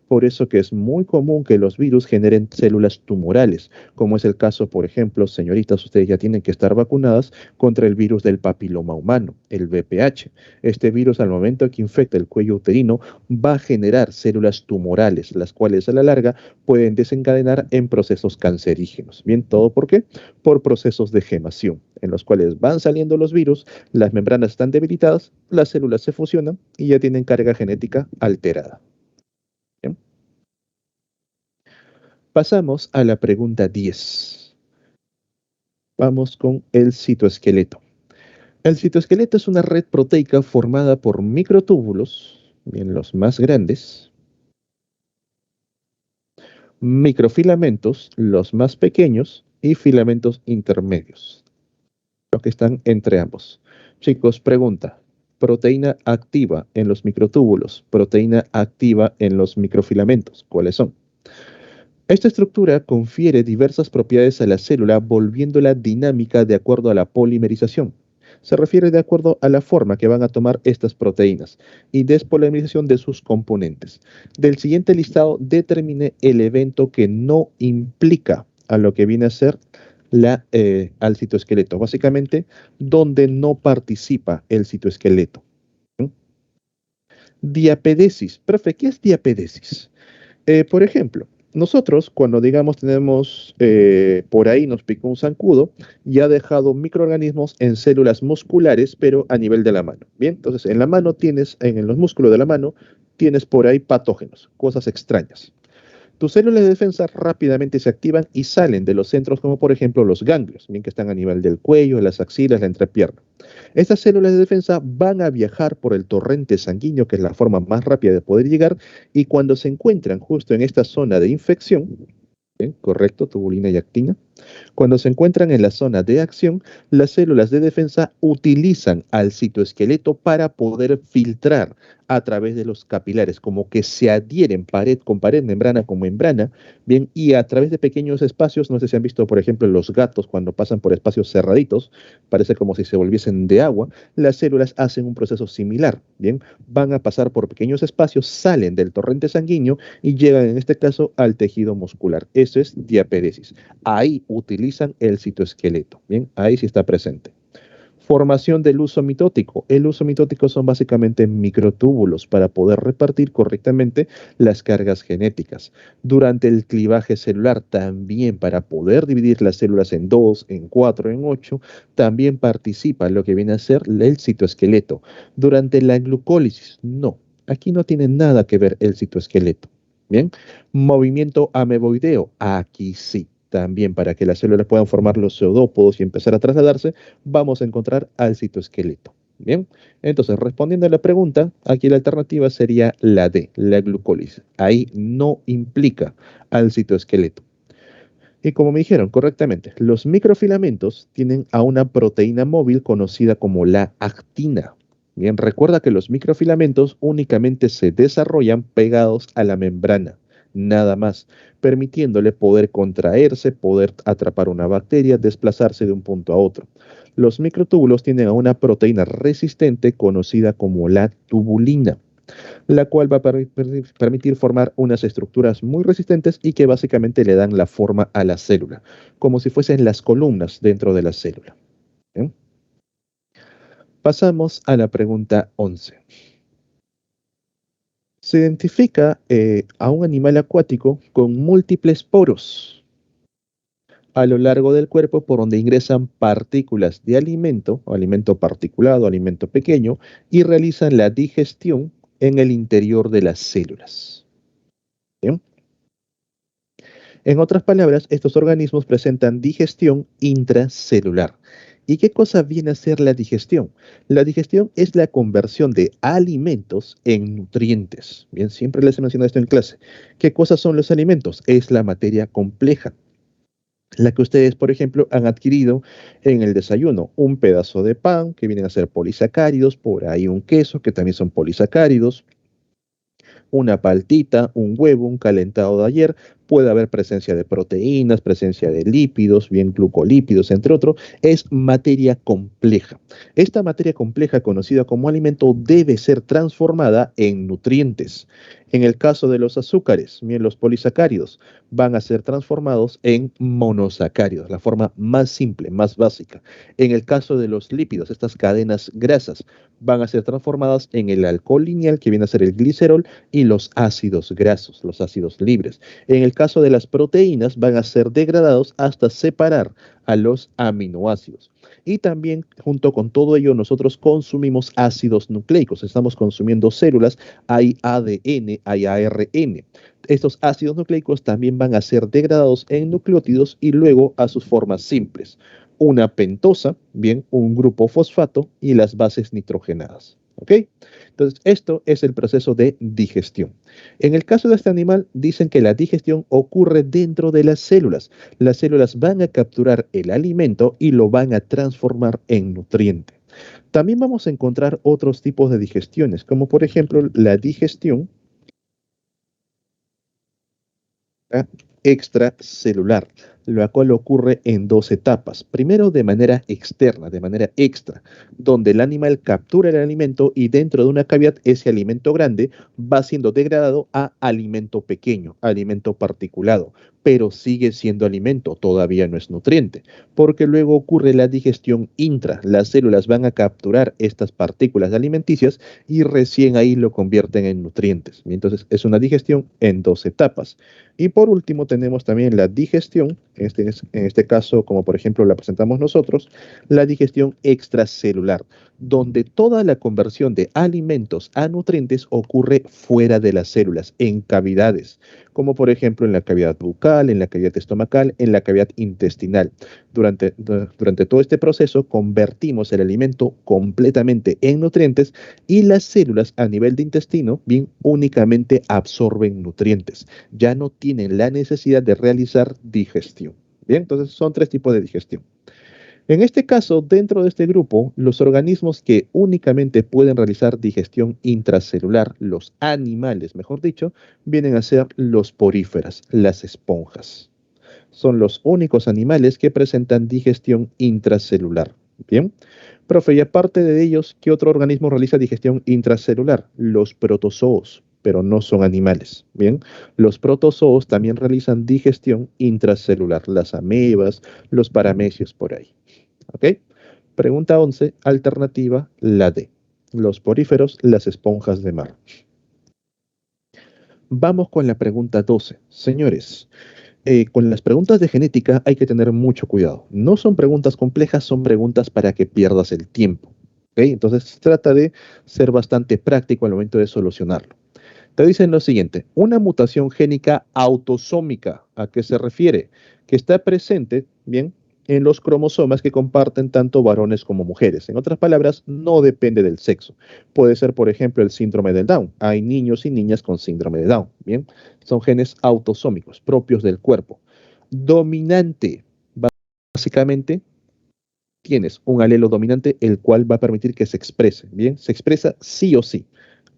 Por eso que es muy común que los virus generen células tumorales, como es el caso, por ejemplo, señoritas, ustedes ya tienen que estar vacunadas contra el virus del papiloma humano, el VPH. Este virus, al momento que infecta el cuello uterino, va a generar células tumorales, las cuales a la larga pueden desencadenar en procesos cancerígenos. Bien, ¿todo por qué? Por procesos de gemación, en los cuales van saliendo los virus, las membranas están debilitadas, las células se fusionan y ya tienen carga genética alterada. Bien. Pasamos a la pregunta 10. Vamos con el citoesqueleto. El citoesqueleto es una red proteica formada por microtúbulos, bien, los más grandes, microfilamentos, los más pequeños, y filamentos intermedios, los que están entre ambos. Chicos, pregunta. Proteína activa en los microtúbulos, proteína activa en los microfilamentos. ¿Cuáles son? Esta estructura confiere diversas propiedades a la célula, volviéndola dinámica de acuerdo a la polimerización. Se refiere de acuerdo a la forma que van a tomar estas proteínas y despolimerización de sus componentes. Del siguiente listado, determine el evento que no implica a lo que viene a ser al citoesqueleto. Básicamente, donde no participa el citoesqueleto. ¿Mm? Diapedesis. Profe, ¿qué es diapedesis? Por ejemplo, nosotros cuando digamos tenemos por ahí nos picó un zancudo y ha dejado microorganismos en células musculares, pero a nivel de la mano. Bien, entonces en la mano tienes, en los músculos de la mano, tienes por ahí patógenos, cosas extrañas. Tus células de defensa rápidamente se activan y salen de los centros como por ejemplo los ganglios, bien que están a nivel del cuello, las axilas, la entrepierna. Estas células de defensa van a viajar por el torrente sanguíneo, que es la forma más rápida de poder llegar, y cuando se encuentran justo en esta zona de infección, ¿bien? Correcto, tubulina y actina, Cuando se encuentran en la zona de acción, las células de defensa utilizan al citoesqueleto para poder filtrar a través de los capilares, como que se adhieren pared con pared, membrana con membrana, bien, y a través de pequeños espacios, no sé si han visto, por ejemplo, los gatos cuando pasan por espacios cerraditos, parece como si se volviesen de agua, las células hacen un proceso similar, bien, van a pasar por pequeños espacios, salen del torrente sanguíneo y llegan en este caso al tejido muscular. Eso es diaperesis. Ahí utilizan el citoesqueleto, bien, ahí sí está presente. Formación del uso mitótico. El uso mitótico son básicamente microtúbulos para poder repartir correctamente las cargas genéticas. Durante el clivaje celular, también para poder dividir las células en 2, en 4, en 8, también participa lo que viene a ser el citoesqueleto. Durante la glucólisis, no. Aquí no tiene nada que ver el citoesqueleto. Bien, movimiento ameboideo, aquí sí. También para que las células puedan formar los pseudópodos y empezar a trasladarse, vamos a encontrar al citoesqueleto. Bien, entonces respondiendo a la pregunta, aquí la alternativa sería la D, la glucólisis. Ahí no implica al citoesqueleto. Y como me dijeron correctamente, los microfilamentos tienen a una proteína móvil conocida como la actina. Bien, recuerda que los microfilamentos únicamente se desarrollan pegados a la membrana, nada más, permitiéndole poder contraerse, poder atrapar una bacteria, desplazarse de un punto a otro. Los microtúbulos tienen a una proteína resistente conocida como la tubulina, la cual va a permitir formar unas estructuras muy resistentes y que básicamente le dan la forma a la célula, como si fuesen las columnas dentro de la célula. ¿Bien? Pasamos a la pregunta 11. Se identifica a un animal acuático con múltiples poros a lo largo del cuerpo por donde ingresan partículas de alimento, o alimento particulado, alimento pequeño, y realizan la digestión en el interior de las células. ¿Bien? En otras palabras, estos organismos presentan digestión intracelular. ¿Y qué cosa viene a ser la digestión? La digestión es la conversión de alimentos en nutrientes. Bien, siempre les he mencionado esto en clase. ¿Qué cosas son los alimentos? Es la materia compleja, la que ustedes, por ejemplo, han adquirido en el desayuno. Un pedazo de pan, que vienen a ser polisacáridos, por ahí un queso, que también son polisacáridos, una paltita, un huevo, un calentado de ayer, puede haber presencia de proteínas, presencia de lípidos, bien glucolípidos, entre otros, es materia compleja. Esta materia compleja, conocida como alimento, debe ser transformada en nutrientes. En el caso de los azúcares, bien, los polisacáridos van a ser transformados en monosacáridos, la forma más simple, más básica. En el caso de los lípidos, estas cadenas grasas van a ser transformadas en el alcohol lineal, que viene a ser el glicerol, y los ácidos grasos, los ácidos libres. En el caso de las proteínas, van a ser degradados hasta separar a los aminoácidos. Y también, junto con todo ello, nosotros consumimos ácidos nucleicos. Estamos consumiendo células, hay ADN, hay ARN. Estos ácidos nucleicos también van a ser degradados en nucleótidos y luego a sus formas simples. Una pentosa, bien, un grupo fosfato y las bases nitrogenadas. ¿Ok? Entonces, esto es el proceso de digestión. En el caso de este animal, dicen que la digestión ocurre dentro de las células. Las células van a capturar el alimento y lo van a transformar en nutriente. También vamos a encontrar otros tipos de digestiones, como por ejemplo la digestión extracelular, la cual ocurre en dos etapas. Primero, de manera externa, de manera extra, donde el animal captura el alimento y dentro de una cavidad ese alimento grande va siendo degradado a alimento pequeño, alimento particulado, pero sigue siendo alimento, todavía no es nutriente, porque luego ocurre la digestión intra. Las células van a capturar estas partículas alimenticias y recién ahí lo convierten en nutrientes. Entonces, es una digestión en dos etapas. Y por último tenemos también la digestión, en este caso como por ejemplo la presentamos nosotros, la digestión extracelular, donde toda la conversión de alimentos a nutrientes ocurre fuera de las células, en cavidades, como por ejemplo en la cavidad bucal, en la cavidad estomacal, en la cavidad intestinal. Durante todo este proceso convertimos el alimento completamente en nutrientes y las células a nivel de intestino bien únicamente absorben nutrientes, ya no tienen la necesidad de realizar digestión. Bien, entonces son tres tipos de digestión. En este caso, dentro de este grupo, los organismos que únicamente pueden realizar digestión intracelular, los animales, mejor dicho, vienen a ser los poríferas, las esponjas. Son los únicos animales que presentan digestión intracelular. Bien. Profe, y aparte de ellos, ¿qué otro organismo realiza digestión intracelular? Los protozoos, pero no son animales. Bien. Los protozoos también realizan digestión intracelular, las amebas, los paramecios por ahí. ¿Ok? Pregunta 11, alternativa, la D. Los poríferos, las esponjas de mar. Vamos con la pregunta 12. Señores, con las preguntas de genética hay que tener mucho cuidado. No son preguntas complejas, son preguntas para que pierdas el tiempo. ¿Ok? Entonces trata de ser bastante práctico al momento de solucionarlo. Te dicen lo siguiente, una mutación génica autosómica, ¿a qué se refiere? Que está presente, bien, en los cromosomas que comparten tanto varones como mujeres. En otras palabras, no depende del sexo. Puede ser, por ejemplo, el síndrome de Down. Hay niños y niñas con síndrome de Down, bien. Son genes autosómicos, propios del cuerpo. Dominante, básicamente, tienes un alelo dominante, el cual va a permitir que se exprese, bien. Se expresa sí o sí,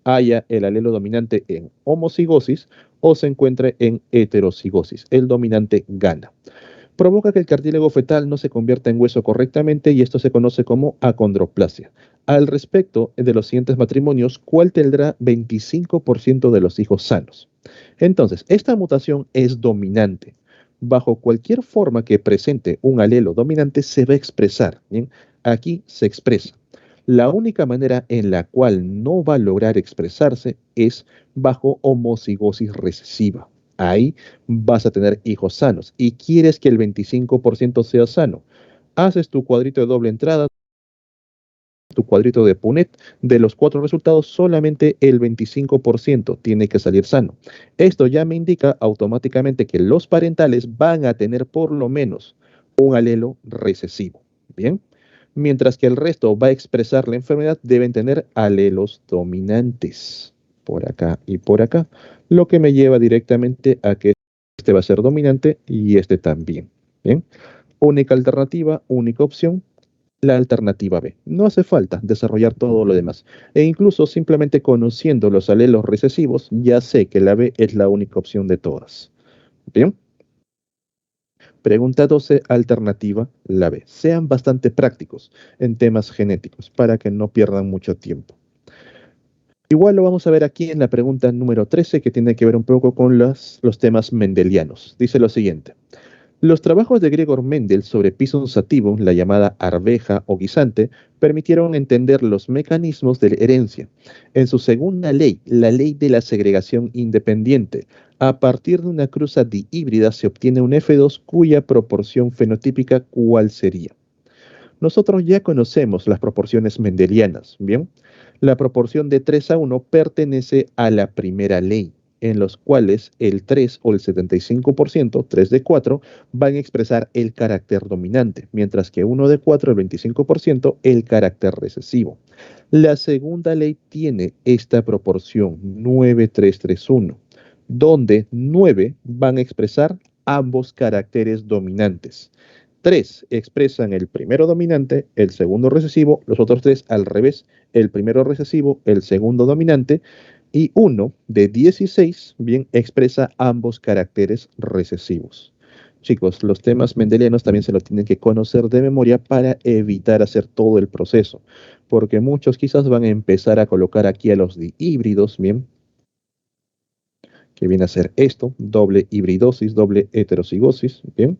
haya el alelo dominante en homocigosis o se encuentre en heterocigosis. El dominante gana. Provoca que el cartílago fetal no se convierta en hueso correctamente y esto se conoce como acondroplasia. Al respecto de los siguientes matrimonios, ¿cuál tendrá 25% de los hijos sanos? Entonces, esta mutación es dominante. Bajo cualquier forma que presente un alelo dominante se va a expresar. ¿Bien? Aquí se expresa. La única manera en la cual no va a lograr expresarse es bajo homocigosis recesiva. Ahí vas a tener hijos sanos y quieres que el 25% sea sano. Haces tu cuadrito de doble entrada, tu cuadrito de Punnett, de los cuatro resultados, solamente el 25% tiene que salir sano. Esto ya me indica automáticamente que los parentales van a tener por lo menos un alelo recesivo. Bien. Mientras que el resto va a expresar la enfermedad, deben tener alelos dominantes por acá y por acá, lo que me lleva directamente a que este va a ser dominante y este también. Bien. Única alternativa, única opción, la alternativa B. No hace falta desarrollar todo lo demás. E incluso simplemente conociendo los alelos recesivos, ya sé que la B es la única opción de todas. Bien. Pregunta 12, alternativa, la B. Sean bastante prácticos en temas genéticos para que no pierdan mucho tiempo. Igual lo vamos a ver aquí en la pregunta número 13, que tiene que ver un poco con los temas mendelianos. Dice lo siguiente. Los trabajos de Gregor Mendel sobre Pisum sativum, la llamada arveja o guisante, permitieron entender los mecanismos de la herencia. En su segunda ley, la ley de la segregación independiente, a partir de una cruza dihíbrida se obtiene un F2 cuya proporción fenotípica, ¿cuál sería? Nosotros ya conocemos las proporciones mendelianas, ¿bien? La proporción de 3:1 pertenece a la primera ley, en los cuales el 3 o el 75%, 3 de 4, van a expresar el carácter dominante, mientras que 1 de 4, el 25%, el carácter recesivo. La segunda ley tiene esta proporción, 9:3:3:1, donde 9 van a expresar ambos caracteres dominantes. 3 expresan el primero dominante, el segundo recesivo, los otros 3 al revés, el primero recesivo, el segundo dominante, y 1 de 16 bien expresa ambos caracteres recesivos. Chicos, los temas mendelianos también se los tienen que conocer de memoria para evitar hacer todo el proceso, porque muchos quizás van a empezar a colocar aquí a los dihíbridos, bien, que viene a ser esto, doble hibridosis, doble heterocigosis, bien,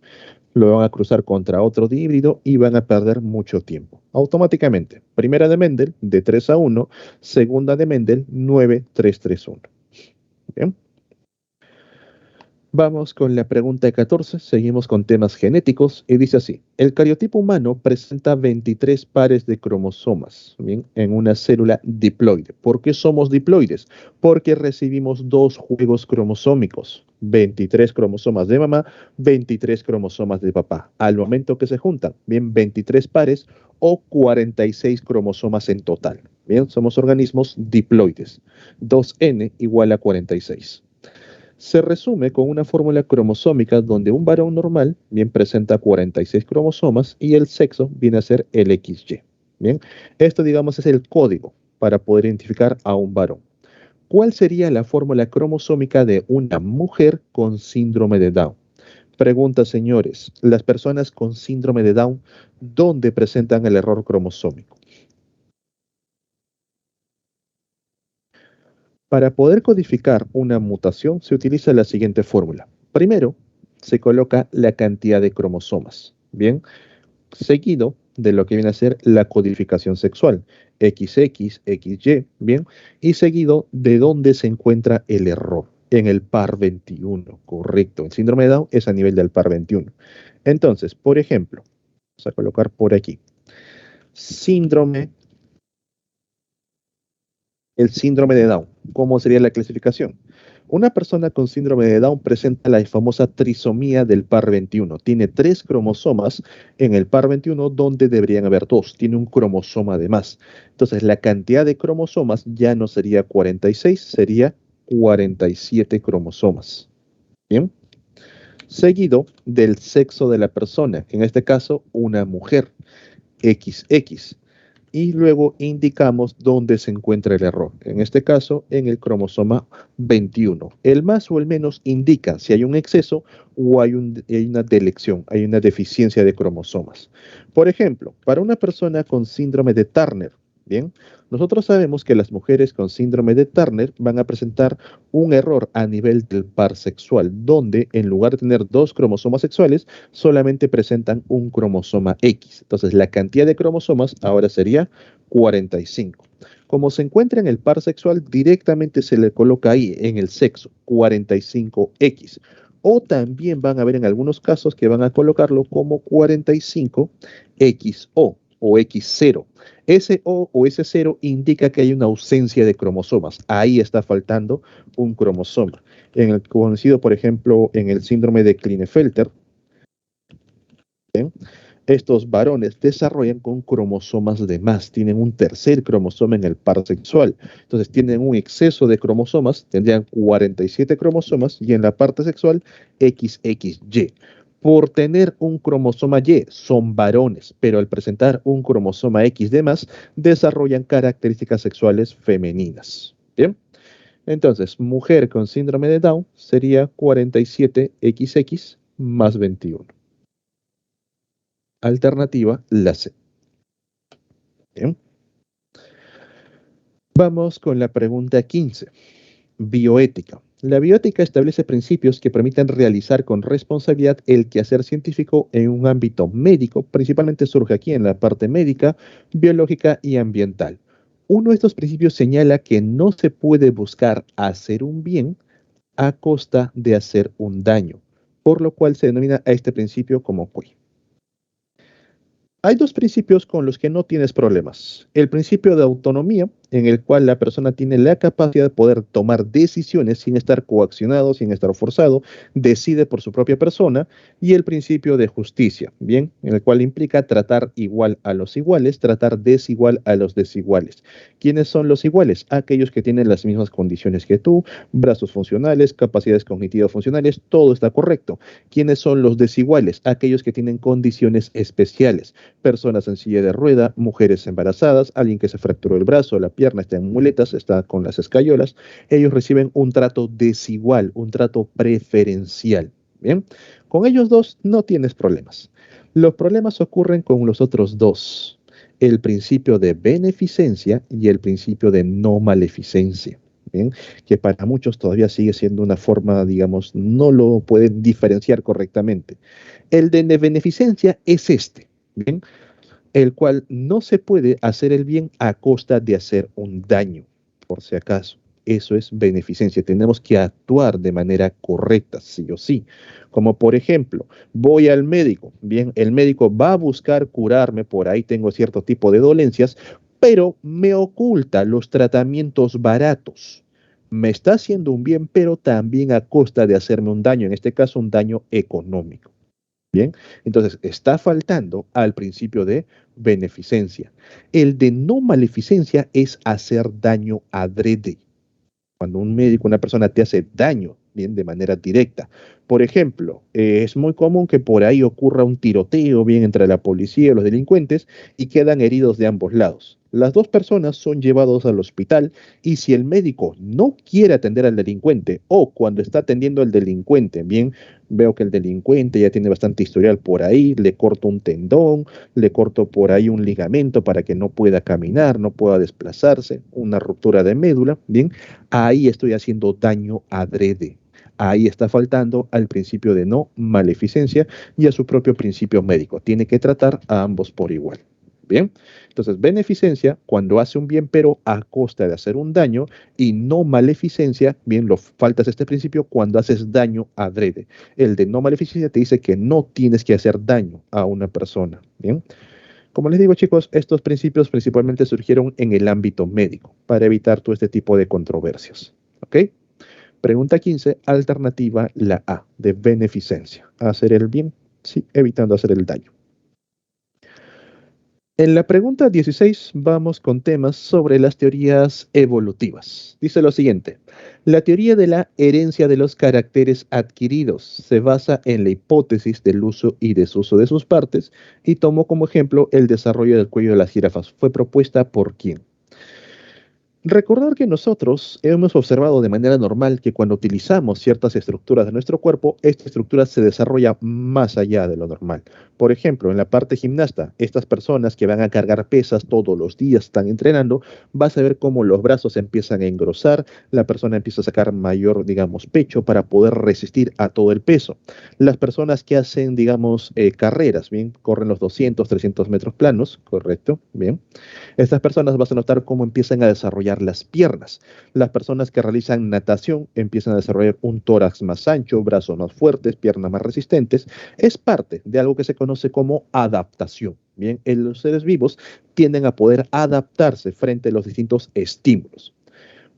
lo van a cruzar contra otro híbrido y van a perder mucho tiempo. Automáticamente, primera de Mendel, de 3:1, segunda de Mendel, 9:3:3:1. Bien. Vamos con la pregunta 14, seguimos con temas genéticos y dice así, el cariotipo humano presenta 23 pares de cromosomas, ¿bien? En una célula diploide. ¿Por qué somos diploides? Porque recibimos dos juegos cromosómicos, 23 cromosomas de mamá, 23 cromosomas de papá. Al momento que se juntan, bien, 23 pares o 46 cromosomas en total. Bien, somos organismos diploides. 2n igual a 46. Se resume con una fórmula cromosómica donde un varón normal bien presenta 46 cromosomas y el sexo viene a ser el XY. Bien, esto digamos es el código para poder identificar a un varón. ¿Cuál sería la fórmula cromosómica de una mujer con síndrome de Down? Pregunta, señores, las personas con síndrome de Down, ¿dónde presentan el error cromosómico? Para poder codificar una mutación se utiliza la siguiente fórmula. Primero, se coloca la cantidad de cromosomas, bien, seguido de lo que viene a ser la codificación sexual, XX, XY, bien, y seguido de dónde se encuentra el error, en el par 21, correcto. El síndrome de Down es a nivel del par 21. Entonces, por ejemplo, vamos a colocar por aquí, síndrome, el síndrome de Down. ¿Cómo sería la clasificación? Una persona con síndrome de Down presenta la famosa trisomía del par 21. Tiene 3 cromosomas en el par 21 donde deberían haber 2. Tiene un cromosoma de más. Entonces la cantidad de cromosomas ya no sería 46, sería 47 cromosomas. Bien. Seguido del sexo de la persona, en este caso una mujer, XX. Y luego indicamos dónde se encuentra el error. En este caso, en el cromosoma 21. El más o el menos indica si hay un exceso o hay una delección, hay una deficiencia de cromosomas. Por ejemplo, para una persona con síndrome de Turner, bien, nosotros sabemos que las mujeres con síndrome de Turner van a presentar un error a nivel del par sexual, donde en lugar de tener 2 cromosomas sexuales, solamente presentan un cromosoma X. Entonces, la cantidad de cromosomas ahora sería 45. Como se encuentra en el par sexual, directamente se le coloca ahí en el sexo 45X. O también van a ver en algunos casos que van a colocarlo como 45XO o X0. Ese O o ese 0 indica que hay una ausencia de cromosomas. Ahí está faltando un cromosoma. En el conocido, por ejemplo, en el síndrome de Klinefelter, ¿bien? Estos varones desarrollan con cromosomas de más, tienen un tercer cromosoma en el par sexual. Entonces tienen un exceso de cromosomas, tendrían 47 cromosomas y en la parte sexual XXY. Por tener un cromosoma Y son varones, pero al presentar un cromosoma X de más, desarrollan características sexuales femeninas. Bien, entonces mujer con síndrome de Down sería 47XX más 21. Alternativa, la C. Bien. Vamos con la pregunta 15. Bioética. La bioética establece principios que permiten realizar con responsabilidad el quehacer científico en un ámbito médico, principalmente surge aquí en la parte médica, biológica y ambiental. Uno de estos principios señala que no se puede buscar hacer un bien a costa de hacer un daño, por lo cual se denomina a este principio como QUI. Hay dos principios con los que no tienes problemas. El principio de autonomía, en el cual la persona tiene la capacidad de poder tomar decisiones sin estar coaccionado, sin estar forzado, decide por su propia persona, y el principio de justicia, bien, en el cual implica tratar igual a los iguales, tratar desigual a los desiguales. ¿Quiénes son los iguales? Aquellos que tienen las mismas condiciones que tú, brazos funcionales, capacidades cognitivas funcionales, todo está correcto. ¿Quiénes son los desiguales? Aquellos que tienen condiciones especiales, personas en silla de rueda, mujeres embarazadas, alguien que se fracturó el brazo, la pierna, está en muletas, está con las escayolas, ellos reciben un trato desigual, un trato preferencial. Bien, con ellos dos no tienes problemas. Los problemas ocurren con los otros dos, el principio de beneficencia y el principio de no maleficencia. Bien, que para muchos todavía sigue siendo una forma, digamos, no lo pueden diferenciar correctamente. El de beneficencia es este. Bien, el cual no se puede hacer el bien a costa de hacer un daño, por si acaso. Eso es beneficencia. Tenemos que actuar de manera correcta, sí o sí. Como por ejemplo, voy al médico. Bien, el médico va a buscar curarme, por ahí tengo cierto tipo de dolencias, pero me oculta los tratamientos baratos. Me está haciendo un bien, pero también a costa de hacerme un daño, en este caso un daño económico. Bien, entonces está faltando al principio de beneficencia. El de no maleficencia es hacer daño adrede. Cuando un médico, una persona te hace daño bien, de manera directa. Por ejemplo, es muy común que por ahí ocurra un tiroteo, bien, entre la policía y los delincuentes y quedan heridos de ambos lados. Las dos personas son llevados al hospital y si el médico no quiere atender al delincuente o cuando está atendiendo al delincuente, bien, veo que el delincuente ya tiene bastante historial por ahí, le corto un tendón, le corto por ahí un ligamento para que no pueda caminar, no pueda desplazarse, una ruptura de médula, bien, ahí estoy haciendo daño adrede. Ahí está faltando al principio de no maleficencia y a su propio principio médico. Tiene que tratar a ambos por igual. Bien, entonces beneficencia cuando hace un bien pero a costa de hacer un daño y no maleficencia, bien, lo faltas este principio cuando haces daño adrede. El de no maleficencia te dice que no tienes que hacer daño a una persona. Bien, como les digo chicos, estos principios principalmente surgieron en el ámbito médico para evitar todo este tipo de controversias. ¿Ok? Pregunta 15, alternativa la A, de beneficencia. Hacer el bien, sí, evitando hacer el daño. En la pregunta 16 vamos con temas sobre las teorías evolutivas. Dice lo siguiente, la teoría de la herencia de los caracteres adquiridos se basa en la hipótesis del uso y desuso de sus partes y tomó como ejemplo el desarrollo del cuello de las jirafas. ¿Fue propuesta por quién? Recordar que nosotros hemos observado de manera normal que cuando utilizamos ciertas estructuras de nuestro cuerpo, esta estructura se desarrolla más allá de lo normal. Por ejemplo, en la parte gimnasta, estas personas que van a cargar pesas todos los días, están entrenando, vas a ver cómo los brazos empiezan a engrosar, la persona empieza a sacar mayor, digamos, pecho para poder resistir a todo el peso. Las personas que hacen, digamos, carreras, bien, corren los 200, 300 metros planos, correcto, bien. Estas personas vas a notar cómo empiezan a desarrollar las piernas. Las personas que realizan natación empiezan a desarrollar un tórax más ancho, brazos más fuertes, piernas más resistentes. Es parte de algo que se conoce como adaptación. Bien, los seres vivos tienden a poder adaptarse frente a los distintos estímulos.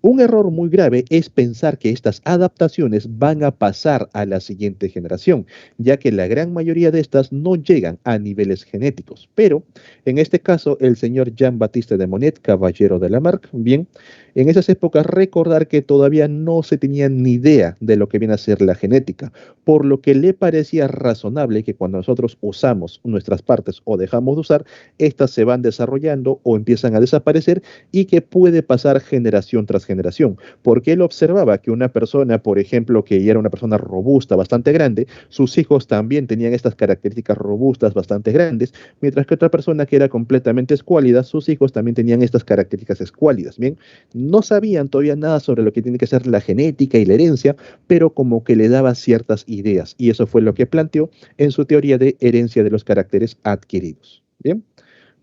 Un error muy grave es pensar que estas adaptaciones van a pasar a la siguiente generación, ya que la gran mayoría de estas no llegan a niveles genéticos. Pero, en este caso, el señor Jean-Baptiste de Monnet, caballero de Lamarck, bien, en esas épocas recordar que todavía no se tenía ni idea de lo que viene a ser la genética, por lo que le parecía razonable que cuando nosotros usamos nuestras partes o dejamos de usar, estas se van desarrollando o empiezan a desaparecer y que puede pasar generación tras generación, porque él observaba que una persona, por ejemplo, que era una persona robusta, bastante grande, sus hijos también tenían estas características robustas, bastante grandes, mientras que otra persona que era completamente escuálida, sus hijos también tenían estas características escuálidas, ¿bien? No sabían todavía nada sobre lo que tiene que ser la genética y la herencia, pero como que le daba ciertas ideas, y eso fue lo que planteó en su teoría de herencia de los caracteres adquiridos, ¿bien?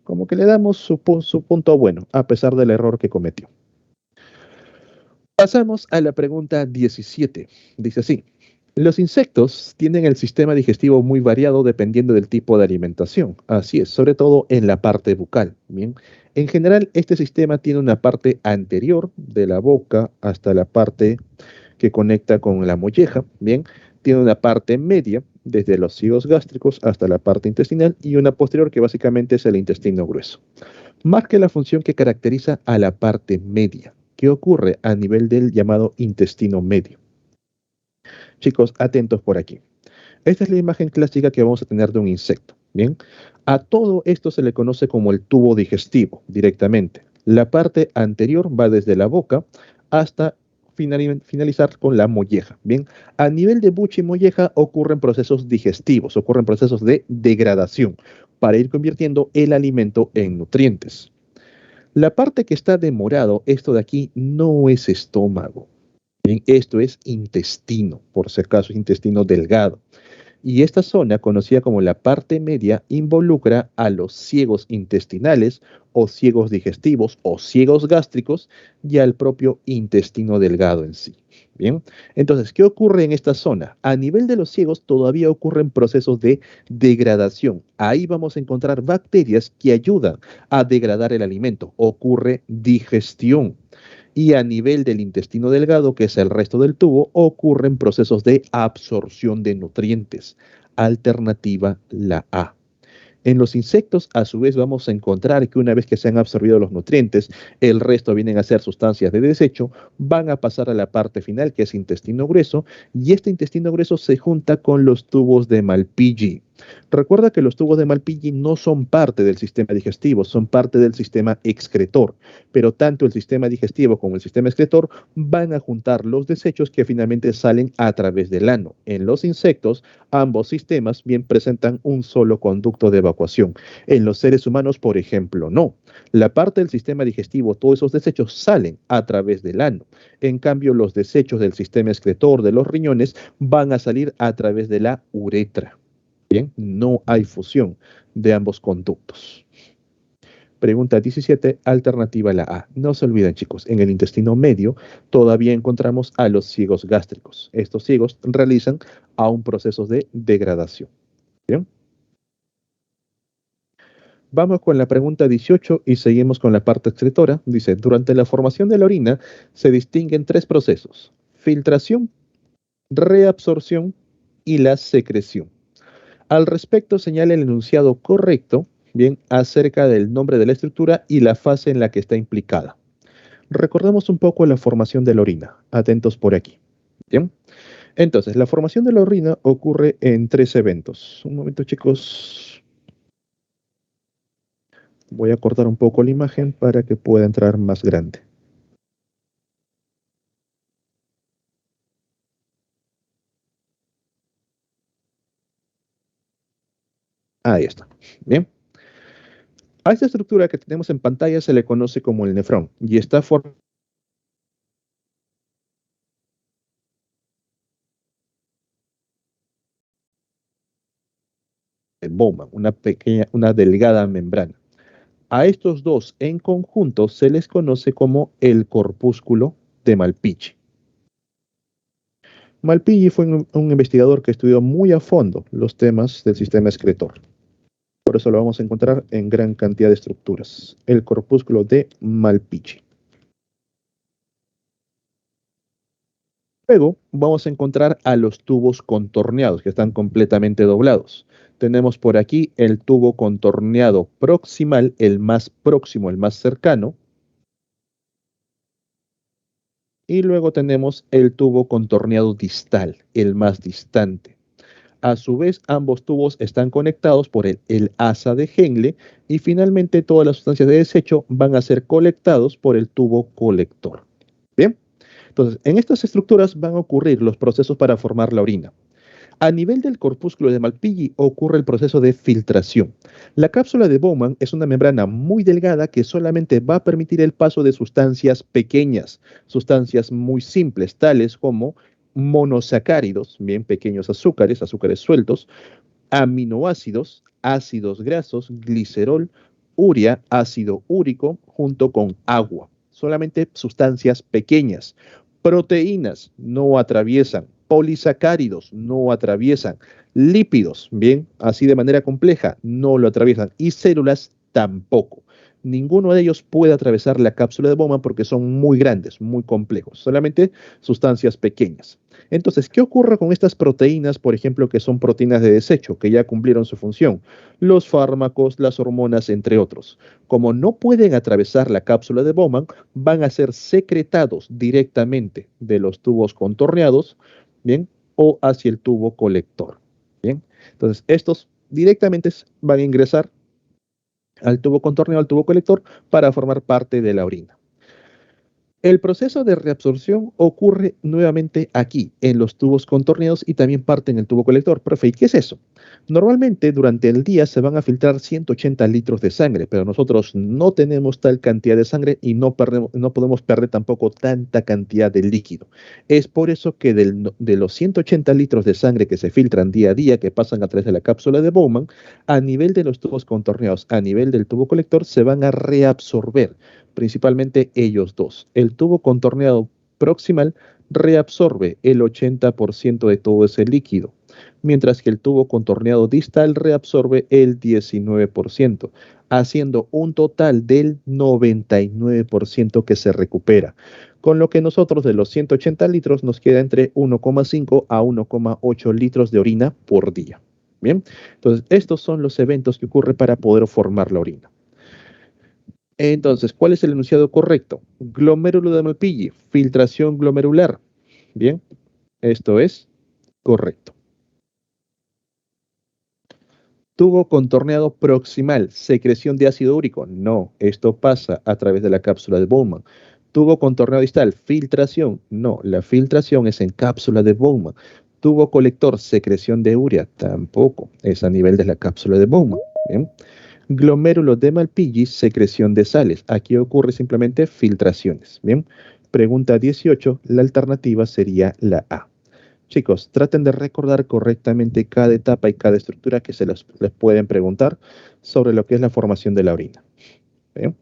Como que le damos su punto bueno, a pesar del error que cometió. Pasamos a la pregunta 17. Dice así, los insectos tienen el sistema digestivo muy variado dependiendo del tipo de alimentación. Así es, sobre todo en la parte bucal. Bien, en general, este sistema tiene una parte anterior de la boca hasta la parte que conecta con la molleja. Bien, tiene una parte media desde los cigos gástricos hasta la parte intestinal y una posterior que básicamente es el intestino grueso. Más que la función que caracteriza a la parte media. ¿Qué ocurre a nivel del llamado intestino medio? Chicos, atentos por aquí. Esta es la imagen clásica que vamos a tener de un insecto. Bien, a todo esto se le conoce como el tubo digestivo directamente. La parte anterior va desde la boca hasta finalizar con la molleja. Bien, a nivel de buche y molleja ocurren procesos digestivos, ocurren procesos de degradación para ir convirtiendo el alimento en nutrientes. La parte que está de morado, esto de aquí, no es estómago. Bien, esto es intestino, por si acaso, intestino delgado. Y esta zona, conocida como la parte media, involucra a los ciegos intestinales o ciegos digestivos o ciegos gástricos y al propio intestino delgado en sí. Bien, entonces, ¿qué ocurre en esta zona? A nivel de los ciegos todavía ocurren procesos de degradación. Ahí vamos a encontrar bacterias que ayudan a degradar el alimento. Ocurre digestión y a nivel del intestino delgado, que es el resto del tubo, ocurren procesos de absorción de nutrientes. Alternativa la A. En los insectos, a su vez, vamos a encontrar que una vez que se han absorbido los nutrientes, el resto vienen a ser sustancias de desecho, van a pasar a la parte final, que es intestino grueso, y este intestino grueso se junta con los tubos de Malpighi. Recuerda que los tubos de Malpighi no son parte del sistema digestivo, son parte del sistema excretor, pero tanto el sistema digestivo como el sistema excretor van a juntar los desechos que finalmente salen a través del ano. En los insectos, ambos sistemas bien presentan un solo conducto de evacuación. En los seres humanos, por ejemplo, no. La parte del sistema digestivo, todos esos desechos salen a través del ano. En cambio, los desechos del sistema excretor de los riñones van a salir a través de la uretra. Bien, no hay fusión de ambos conductos. Pregunta 17, alternativa la A. No se olviden, chicos, en el intestino medio todavía encontramos a los cigos gástricos. Estos cigos realizan aún procesos de degradación. Bien. Vamos con la pregunta 18 y seguimos con la parte excretora. Dice, durante la formación de la orina se distinguen tres procesos: filtración, reabsorción y la secreción. Al respecto, señala el enunciado correcto, bien, acerca del nombre de la estructura y la fase en la que está implicada. Recordemos un poco la formación de la orina. Atentos por aquí. Bien. Entonces, la formación de la orina ocurre en tres eventos. Un momento, chicos. Voy a cortar un poco la imagen para que pueda entrar más grande. Ahí está. Bien. A esta estructura que tenemos en pantalla se le conoce como el nefrón y está formada de Bowman, una delgada membrana. A estos dos en conjunto se les conoce como el corpúsculo de Malpighi. Malpighi fue un investigador que estudió muy a fondo los temas del sistema excretor. Por eso lo vamos a encontrar en gran cantidad de estructuras. El corpúsculo de Malpighi. Luego vamos a encontrar a los tubos contorneados, que están completamente doblados. Tenemos por aquí el tubo contorneado proximal, el más próximo, el más cercano. Y luego tenemos el tubo contorneado distal, el más distante. A su vez, ambos tubos están conectados por el asa de Henle y finalmente todas las sustancias de desecho van a ser colectados por el tubo colector. Bien, entonces en estas estructuras van a ocurrir los procesos para formar la orina. A nivel del corpúsculo de Malpighi ocurre el proceso de filtración. La cápsula de Bowman es una membrana muy delgada que solamente va a permitir el paso de sustancias pequeñas, sustancias muy simples, tales como monosacáridos, bien pequeños azúcares, azúcares sueltos, aminoácidos, ácidos grasos, glicerol, urea, ácido úrico, junto con agua. Solamente sustancias pequeñas. Proteínas no atraviesan, polisacáridos no atraviesan, lípidos, bien, así de manera compleja, no lo atraviesan, y células tampoco. Ninguno de ellos puede atravesar la cápsula de Bowman porque son muy grandes, muy complejos, solamente sustancias pequeñas. Entonces, ¿qué ocurre con estas proteínas, por ejemplo, que son proteínas de desecho, que ya cumplieron su función? Los fármacos, las hormonas, entre otros. Como no pueden atravesar la cápsula de Bowman, van a ser secretados directamente de los tubos contorneados, ¿bien? O hacia el tubo colector, ¿bien? Entonces, estos directamente van a ingresar al tubo contorneado, al tubo colector, para formar parte de la orina. El proceso de reabsorción ocurre nuevamente aquí, en los tubos contorneados y también parte en el tubo colector. Profe, ¿y qué es eso? Normalmente durante el día se van a filtrar 180 litros de sangre, pero nosotros no tenemos tal cantidad de sangre y no podemos perder tampoco tanta cantidad de líquido. Es por eso que de los 180 litros de sangre que se filtran día a día, que pasan a través de la cápsula de Bowman, a nivel de los tubos contorneados, a nivel del tubo colector, se van a reabsorber principalmente ellos dos. El tubo contorneado proximal reabsorbe el 80% de todo ese líquido, mientras que el tubo contorneado distal reabsorbe el 19%, haciendo un total del 99% que se recupera, con lo que nosotros de los 180 litros nos queda entre 1,5 a 1,8 litros de orina por día. Bien, entonces estos son los eventos que ocurren para poder formar la orina. Entonces, ¿cuál es el enunciado correcto? Glomérulo de Malpighi, filtración glomerular. Bien, esto es correcto. Tubo contorneado proximal, secreción de ácido úrico. No, esto pasa a través de la cápsula de Bowman. Tubo contorneado distal, filtración. No, la filtración es en cápsula de Bowman. Tubo colector, secreción de urea. Tampoco, es a nivel de la cápsula de Bowman. Bien. Glomérulo de Malpighi, secreción de sales. Aquí ocurre simplemente filtraciones. Bien. Pregunta 18, la alternativa sería la A. Chicos, traten de recordar correctamente cada etapa y cada estructura que les pueden preguntar sobre lo que es la formación de la orina. ¿Bien?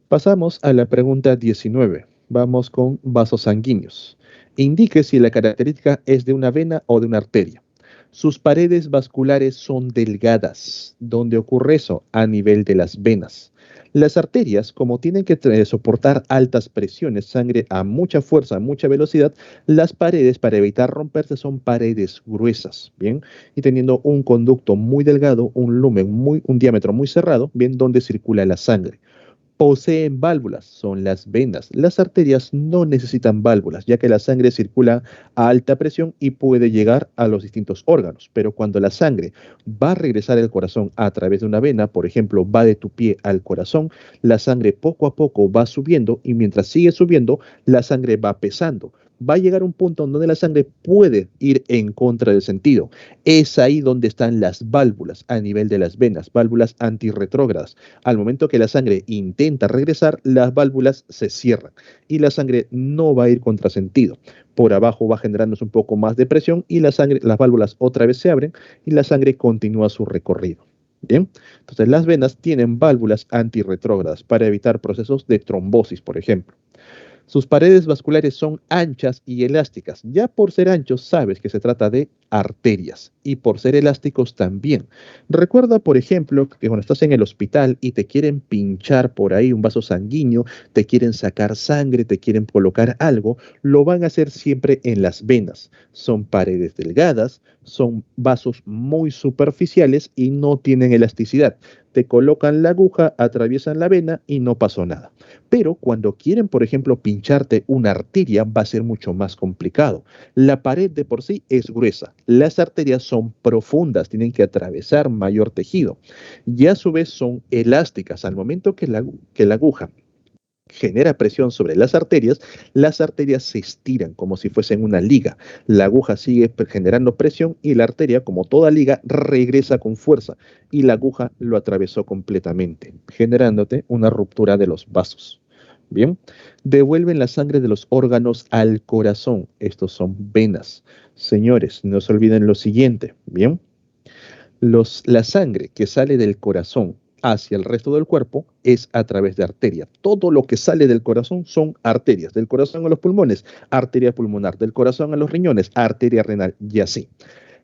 Pasamos a la pregunta 19. Vamos con vasos sanguíneos. Indique si la característica es de una vena o de una arteria. Sus paredes vasculares son delgadas. ¿Dónde ocurre eso? A nivel de las venas. Las arterias, como tienen que soportar altas presiones, sangre a mucha fuerza, a mucha velocidad, las paredes, para evitar romperse, son paredes gruesas, ¿bien? Y teniendo un conducto muy delgado, un diámetro muy cerrado, ¿bien? Donde circula la sangre. Poseen válvulas, son las venas. Las arterias no necesitan válvulas, ya que la sangre circula a alta presión y puede llegar a los distintos órganos. Pero cuando la sangre va a regresar al corazón a través de una vena, por ejemplo, va de tu pie al corazón, la sangre poco a poco va subiendo y mientras sigue subiendo, la sangre va pesando. Va a llegar un punto donde la sangre puede ir en contra del sentido. Es ahí donde están las válvulas a nivel de las venas, válvulas antirretrógradas. Al momento que la sangre intenta regresar, las válvulas se cierran y la sangre no va a ir contrasentido. Por abajo va generándose un poco más de presión y las válvulas otra vez se abren y la sangre continúa su recorrido. Bien, entonces las venas tienen válvulas antirretrógradas para evitar procesos de trombosis, por ejemplo. Sus paredes vasculares son anchas y elásticas. Ya por ser anchos sabes que se trata de arterias y por ser elásticos también. Recuerda, por ejemplo, que cuando estás en el hospital y te quieren pinchar por ahí un vaso sanguíneo, te quieren sacar sangre, te quieren colocar algo, lo van a hacer siempre en las venas. Son paredes delgadas, son vasos muy superficiales y no tienen elasticidad. Te colocan la aguja, atraviesan la vena y no pasó nada. Pero cuando quieren, por ejemplo, pincharte una arteria, va a ser mucho más complicado. La pared de por sí es gruesa. Las arterias son profundas, tienen que atravesar mayor tejido. Y a su vez son elásticas. Al momento que la aguja genera presión sobre las arterias se estiran como si fuesen una liga. La aguja sigue generando presión y la arteria, como toda liga, regresa con fuerza y la aguja lo atravesó completamente, generándote una ruptura de los vasos. Bien, devuelven la sangre de los órganos al corazón. Estos son venas. Señores, no se olviden lo siguiente. Bien, la sangre que sale del corazón hacia el resto del cuerpo es a través de arteria. Todo lo que sale del corazón son arterias. Del corazón a los pulmones, arteria pulmonar. Del corazón a los riñones, arteria renal y así.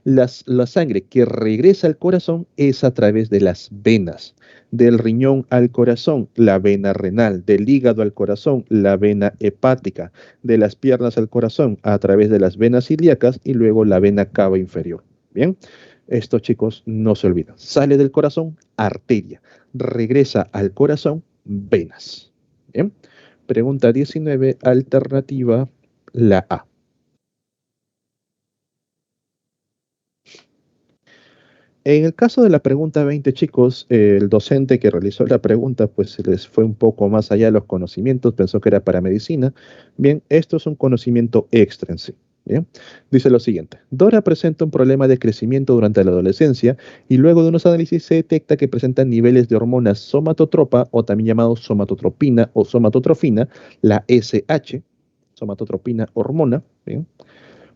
La sangre que regresa al corazón es a través de las venas. Del riñón al corazón, la vena renal. Del hígado al corazón, la vena hepática. De las piernas al corazón, a través de las venas ilíacas y luego la vena cava inferior. Bien, esto, chicos, no se olviden. Sale del corazón, arteria. Regresa al corazón, venas. Bien, pregunta 19, alternativa, la A. En el caso de la pregunta 20, chicos, el docente que realizó la pregunta, pues se les fue un poco más allá de los conocimientos, pensó que era para medicina. Bien, esto es un conocimiento extra en sí. Bien, dice lo siguiente: Dora presenta un problema de crecimiento durante la adolescencia y luego de unos análisis se detecta que presenta niveles de hormonas somatotropa o también llamado somatotropina o somatotrofina, la SH, somatotropina hormona. Bien,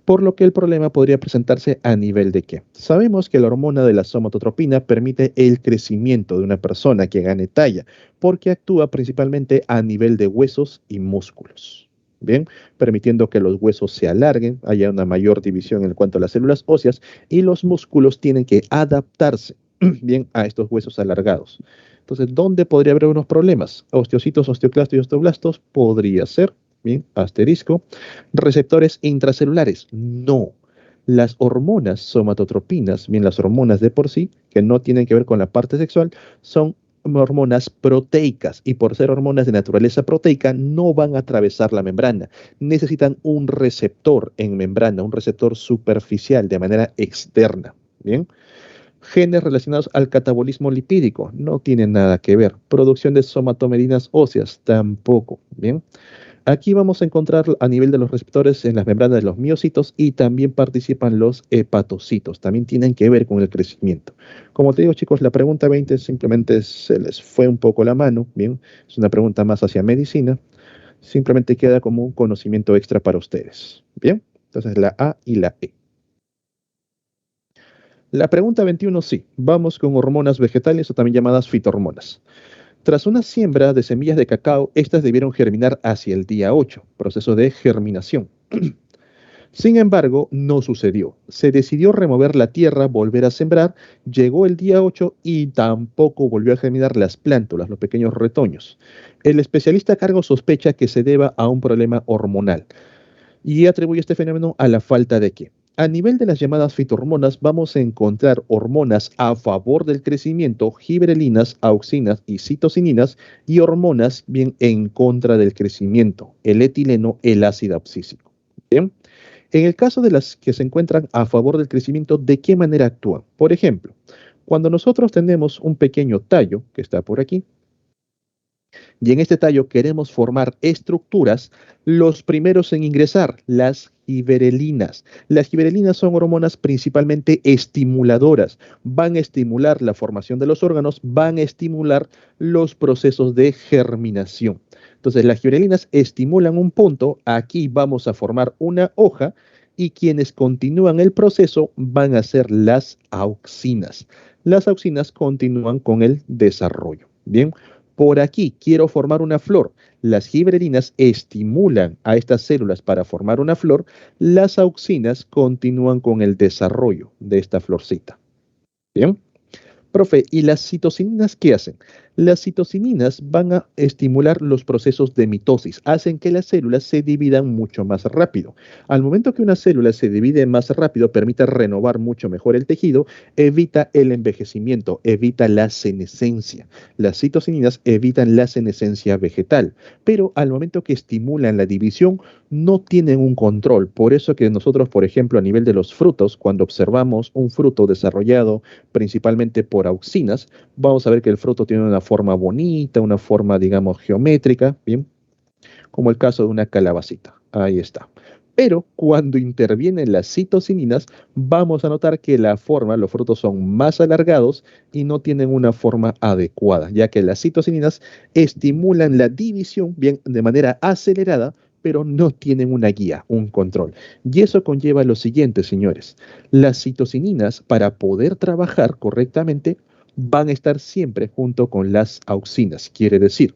por lo que el problema podría presentarse a nivel de qué. Sabemos que la hormona de la somatotropina permite el crecimiento de una persona que gane talla, porque actúa principalmente a nivel de huesos y músculos. Bien, permitiendo que los huesos se alarguen, haya una mayor división en cuanto a las células óseas y los músculos tienen que adaptarse bien a estos huesos alargados. Entonces, ¿dónde podría haber unos problemas? Osteocitos, osteoclastos y osteoblastos podría ser. Bien, asterisco. Receptores intracelulares, no. Las hormonas somatotropinas, bien, las hormonas de por sí, que no tienen que ver con la parte sexual, son hormonas proteicas y por ser hormonas de naturaleza proteica no van a atravesar la membrana. Necesitan un receptor en membrana, un receptor superficial de manera externa. Bien. Genes relacionados al catabolismo lipídico no tienen nada que ver. Producción de somatomerinas óseas tampoco. Bien. Aquí vamos a encontrar a nivel de los receptores en las membranas de los miocitos y también participan los hepatocitos. También tienen que ver con el crecimiento. Como te digo, chicos, la pregunta 20 simplemente se les fue un poco la mano. Bien, es una pregunta más hacia medicina. Simplemente queda como un conocimiento extra para ustedes. Bien, entonces la A y la E. La pregunta 21, sí. Vamos con hormonas vegetales o también llamadas fitohormonas. Tras una siembra de semillas de cacao, estas debieron germinar hacia el día 8, proceso de germinación. Sin embargo, no sucedió. Se decidió remover la tierra, volver a sembrar, llegó el día 8 y tampoco volvió a germinar las plántulas, los pequeños retoños. El especialista a cargo sospecha que se deba a un problema hormonal y atribuye este fenómeno a la falta de qué. A nivel de las llamadas fitohormonas, vamos a encontrar hormonas a favor del crecimiento, giberelinas, auxinas y citocininas, y hormonas bien en contra del crecimiento, el etileno, el ácido abscísico. Bien. En el caso de las que se encuentran a favor del crecimiento, ¿de qué manera actúan? Por ejemplo, cuando nosotros tenemos un pequeño tallo, que está por aquí, y en este tallo queremos formar estructuras, los primeros en ingresar, las giberelinas. Las giberelinas son hormonas principalmente estimuladoras, van a estimular la formación de los órganos, van a estimular los procesos de germinación. Entonces, las giberelinas estimulan un punto, aquí vamos a formar una hoja y quienes continúan el proceso van a ser las auxinas. Las auxinas continúan con el desarrollo. Bien, por aquí quiero formar una flor. Las giberelinas estimulan a estas células para formar una flor. Las auxinas continúan con el desarrollo de esta florcita. Bien. Profe, ¿y las citocininas qué hacen? Las citocininas van a estimular los procesos de mitosis, hacen que las células se dividan mucho más rápido. Al momento que una célula se divide más rápido, permite renovar mucho mejor el tejido, evita el envejecimiento, evita la senescencia. Las citocininas evitan la senescencia vegetal, pero al momento que estimulan la división, no tienen un control. Por eso que nosotros, por ejemplo, a nivel de los frutos, cuando observamos un fruto desarrollado principalmente por auxinas, vamos a ver que el fruto tiene una forma bonita, una forma, digamos, geométrica, bien, como el caso de una calabacita. Ahí está. Pero cuando intervienen las citocininas, vamos a notar que la forma, los frutos son más alargados y no tienen una forma adecuada, ya que las citocininas estimulan la división bien de manera acelerada, pero no tienen una guía, un control. Y eso conlleva lo siguiente, señores. Las citocininas, para poder trabajar correctamente, van a estar siempre junto con las auxinas. Quiere decir,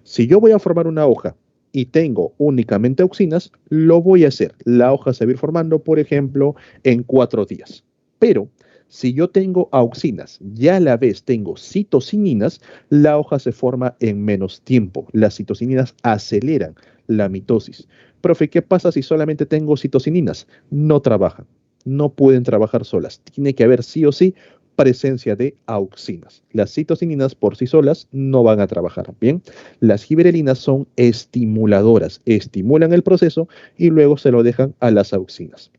si yo voy a formar una hoja y tengo únicamente auxinas, lo voy a hacer. La hoja se va a ir formando, por ejemplo, en 4 días. Pero si yo tengo auxinas y a la vez tengo citocininas, la hoja se forma en menos tiempo. Las citocininas aceleran la mitosis. Profe, ¿qué pasa si solamente tengo citocininas? No trabajan, no pueden trabajar solas. Tiene que haber sí o sí presencia de auxinas. Las citocininas por sí solas no van a trabajar bien. Las giberelinas son estimuladoras, estimulan el proceso y luego se lo dejan a las auxinas.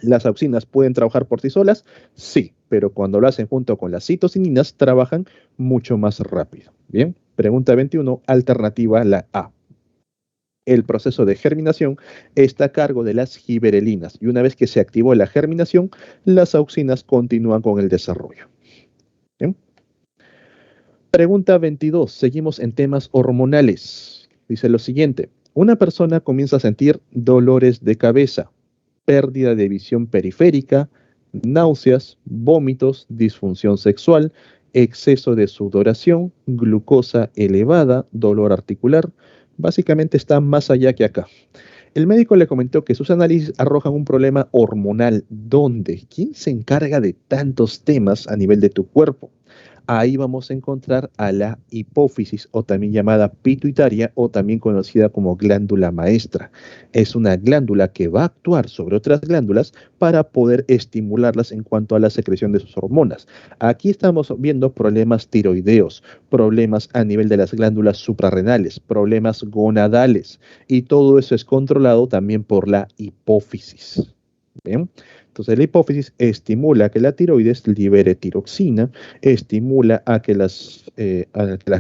¿Las auxinas pueden trabajar por sí solas? Sí, pero cuando lo hacen junto con las citocininas trabajan mucho más rápido. Bien, pregunta 21, alternativa la A. El proceso de germinación está a cargo de las giberelinas y una vez que se activó la germinación, las auxinas continúan con el desarrollo. ¿Bien? Pregunta 22. Seguimos en temas hormonales. Dice lo siguiente. Una persona comienza a sentir dolores de cabeza, pérdida de visión periférica, náuseas, vómitos, disfunción sexual, exceso de sudoración, glucosa elevada, dolor articular. Básicamente está más allá que acá. El médico le comentó que sus análisis arrojan un problema hormonal. ¿Dónde? ¿Quién se encarga de tantos temas a nivel de tu cuerpo? ahí vamos a encontrar a la hipófisis, o también llamada pituitaria, o también conocida como glándula maestra. Es una glándula que va a actuar sobre otras glándulas para poder estimularlas en cuanto a la secreción de sus hormonas. Aquí estamos viendo problemas tiroideos, problemas a nivel de las glándulas suprarrenales, problemas gonadales, y todo eso es controlado también por la hipófisis. ¿Bien? Entonces la hipófisis estimula que la tiroides libere tiroxina, estimula a que las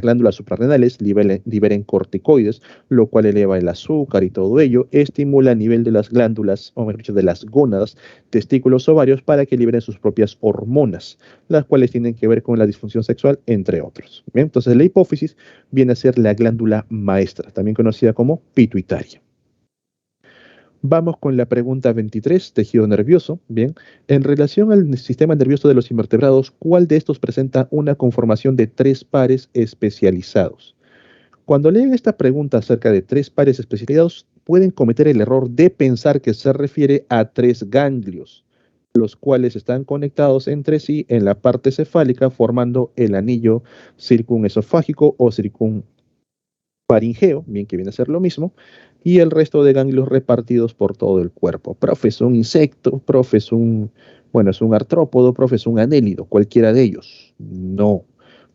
glándulas suprarrenales liberen corticoides, lo cual eleva el azúcar y todo ello, estimula a nivel de las glándulas, o mejor dicho, de las gónadas, testículos, ovarios, para que liberen sus propias hormonas, las cuales tienen que ver con la disfunción sexual, entre otros. ¿Bien? Entonces la hipófisis viene a ser la glándula maestra, también conocida como pituitaria. Vamos con la pregunta 23, tejido nervioso. Bien, en relación al sistema nervioso de los invertebrados, ¿cuál de estos presenta una conformación de tres pares especializados? Cuando leen esta pregunta acerca de tres pares especializados, pueden cometer el error de pensar que se refiere a tres ganglios, los cuales están conectados entre sí en la parte cefálica, formando el anillo circunesofágico o faringeo, bien que viene a ser lo mismo, y el resto de ganglios repartidos por todo el cuerpo. Profe, es un insecto, profe, bueno, es un artrópodo, profe, es un anélido, cualquiera de ellos. No,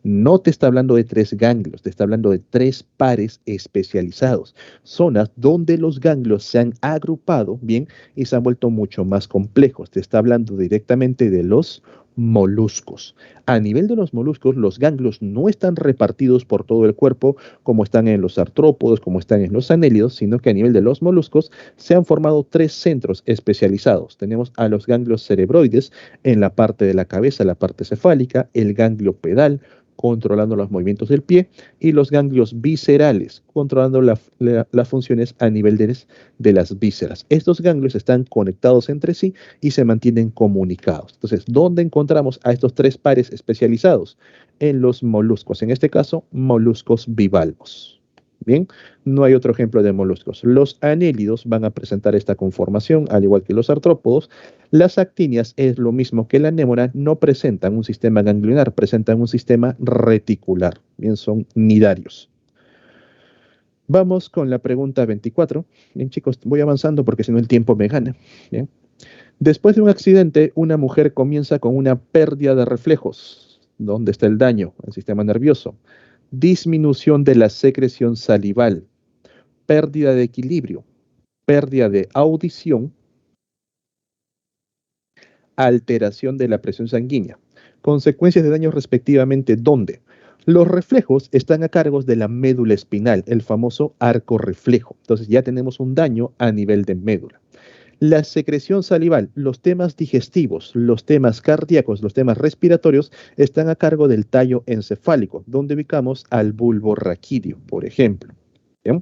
no te está hablando de tres ganglios, te está hablando de tres pares especializados, zonas donde los ganglios se han agrupado, bien, y se han vuelto mucho más complejos. Te está hablando directamente de los moluscos. A nivel de los moluscos, los ganglios no están repartidos por todo el cuerpo como están en los artrópodos, como están en los anélidos, sino que a nivel de los moluscos se han formado tres centros especializados. Tenemos a los ganglios cerebroides en la parte de la cabeza, la parte cefálica, el ganglio pedal, controlando los movimientos del pie, y los ganglios viscerales, controlando las funciones a nivel de las vísceras. Estos ganglios están conectados entre sí y se mantienen comunicados. Entonces, ¿dónde encontramos a estos tres pares especializados? En los moluscos, en este caso, moluscos bivalvos. Bien, no hay otro ejemplo de moluscos. Los anélidos van a presentar esta conformación, al igual que los artrópodos. Las actinias es lo mismo que la anémona, no presentan un sistema ganglionar, presentan un sistema reticular. Bien, son nidarios. Vamos con la pregunta 24. Bien, chicos, voy avanzando porque si no el tiempo me gana. Bien. Después de un accidente, una mujer comienza con una pérdida de reflejos. ¿Dónde está el daño? El sistema nervioso. Disminución de la secreción salival, pérdida de equilibrio, pérdida de audición, alteración de la presión sanguínea. Consecuencias de daño respectivamente, ¿dónde? Los reflejos están a cargo de la médula espinal, el famoso arco reflejo. Entonces ya tenemos un daño a nivel de médula. La secreción salival, los temas digestivos, los temas cardíacos, los temas respiratorios están a cargo del tallo encefálico, donde ubicamos al bulbo raquídeo, por ejemplo. ¿Bien?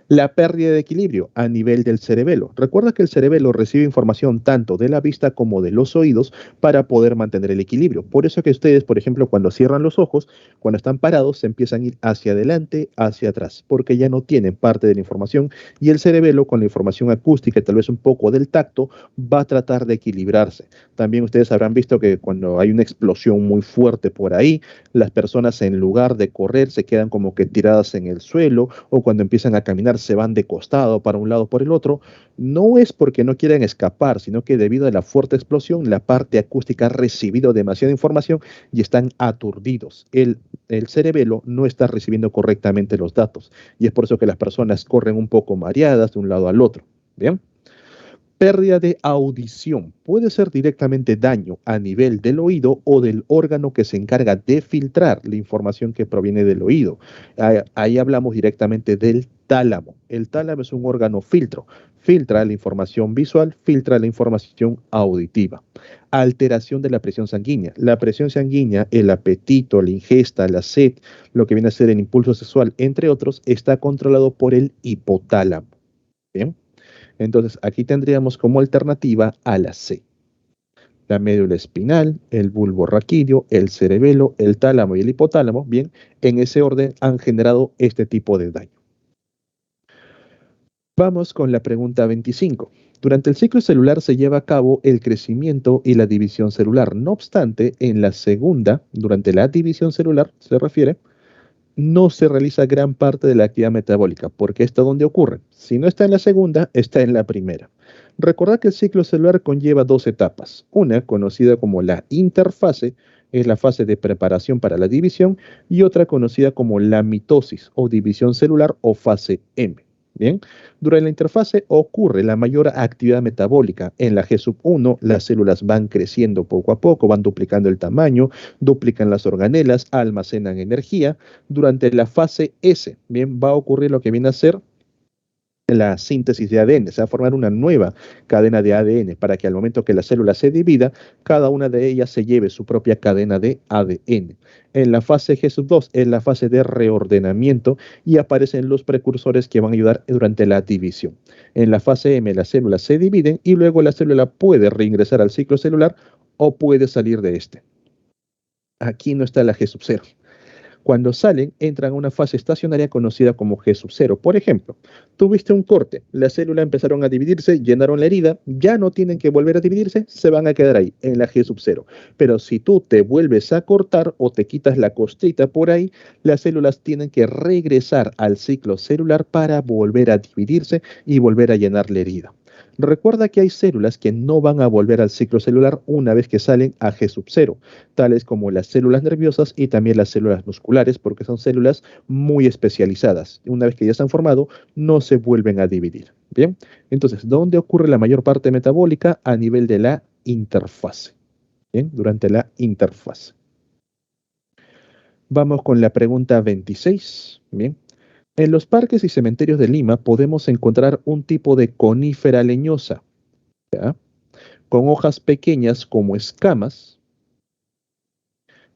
La pérdida de equilibrio a nivel del cerebelo. Recuerda que el cerebelo recibe información tanto de la vista como de los oídos para poder mantener el equilibrio. Por eso que ustedes, por ejemplo, cuando cierran los ojos, cuando están parados, se empiezan a ir hacia adelante, hacia atrás, porque ya no tienen parte de la información y el cerebelo con la información acústica y tal vez un poco del tacto va a tratar de equilibrarse. También ustedes habrán visto que cuando hay una explosión muy fuerte por ahí, las personas en lugar de correr se quedan como que tiradas en el suelo o cuando empiezan a caminar se van de costado para un lado por el otro. No es porque no quieran escapar, sino que debido a la fuerte explosión, la parte acústica ha recibido demasiada información y están aturdidos. El cerebelo no está recibiendo correctamente los datos y es por eso que las personas corren un poco mareadas de un lado al otro. ¿Bien? Pérdida de audición. Puede ser directamente daño a nivel del oído o del órgano que se encarga de filtrar la información que proviene del oído. Ahí hablamos directamente del tálamo. El tálamo es un órgano filtro. Filtra la información visual, filtra la información auditiva. Alteración de la presión sanguínea. La presión sanguínea, el apetito, la ingesta, la sed, lo que viene a ser el impulso sexual, entre otros, está controlado por el hipotálamo. ¿Bien? Entonces, aquí tendríamos como alternativa a la C. La médula espinal, el bulbo raquídeo, el cerebelo, el tálamo y el hipotálamo, bien, en ese orden han generado este tipo de daño. Vamos con la pregunta 25. Durante el ciclo celular se lleva a cabo el crecimiento y la división celular. No obstante, en la segunda, durante la división celular, se refiere, no se realiza gran parte de la actividad metabólica, porque está donde ocurre. Si no está en la segunda, está en la primera. Recordad que el ciclo celular conlleva dos etapas. Una, conocida como la interfase, es la fase de preparación para la división, y otra conocida como la mitosis o división celular o fase M. Bien, durante la interfase ocurre la mayor actividad metabólica. En la G1, las células van creciendo poco a poco, van duplicando el tamaño, duplican las organelas, almacenan energía. Durante la fase S, bien, va a ocurrir lo que viene a ser la síntesis de ADN. Se va a formar una nueva cadena de ADN para que al momento que la célula se divida, cada una de ellas se lleve su propia cadena de ADN. En la fase G2 es la fase de reordenamiento y aparecen los precursores que van a ayudar durante la división. En la fase M las células se dividen y luego la célula puede reingresar al ciclo celular o puede salir de este. Aquí no está la G0. Cuando salen, entran a una fase estacionaria conocida como G0. Por ejemplo, tuviste un corte, las células empezaron a dividirse, llenaron la herida, ya no tienen que volver a dividirse, se van a quedar ahí, en la G0. Pero si tú te vuelves a cortar o te quitas la costrita por ahí, las células tienen que regresar al ciclo celular para volver a dividirse y volver a llenar la herida. Recuerda que hay células que no van a volver al ciclo celular una vez que salen a G0, tales como las células nerviosas y también las células musculares, porque son células muy especializadas. Una vez que ya se han formado, no se vuelven a dividir. Bien, entonces, ¿dónde ocurre la mayor parte metabólica? A nivel de la interfase. Bien, durante la interfase. Vamos con la pregunta 26. Bien. En los parques y cementerios de Lima podemos encontrar un tipo de conífera leñosa, ¿ya? Con hojas pequeñas como escamas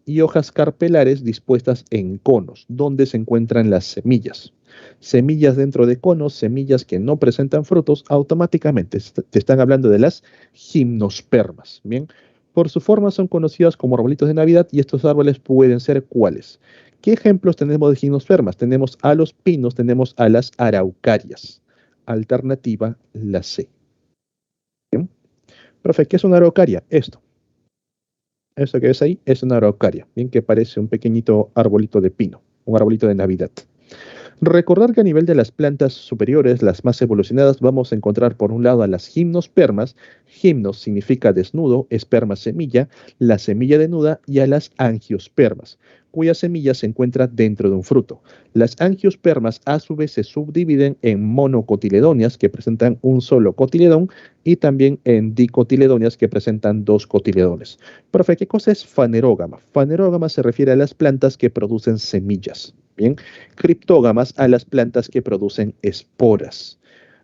y hojas carpelares dispuestas en conos, donde se encuentran las semillas. Semillas dentro de conos, semillas que no presentan frutos, automáticamente te están hablando de las gimnospermas. Bien, por su forma son conocidas como arbolitos de Navidad y estos árboles pueden ser ¿cuáles? ¿Qué ejemplos tenemos de gimnospermas? Tenemos a los pinos, tenemos a las araucarias. Alternativa, la C. Bien. Profe, ¿qué es una araucaria? Esto que ves ahí es una araucaria, bien que parece un pequeñito arbolito de pino, un arbolito de Navidad. Recordar que a nivel de las plantas superiores, las más evolucionadas, vamos a encontrar por un lado a las gimnospermas. Gimnos significa desnudo, esperma semilla, la semilla desnuda, y a las angiospermas, cuya semilla se encuentra dentro de un fruto. Las angiospermas a su vez se subdividen en monocotiledóneas que presentan un solo cotiledón y también en dicotiledóneas que presentan dos cotiledones. Profe, ¿qué cosa es fanerógama? Fanerógama se refiere a las plantas que producen semillas. Bien, criptógamas a las plantas que producen esporas.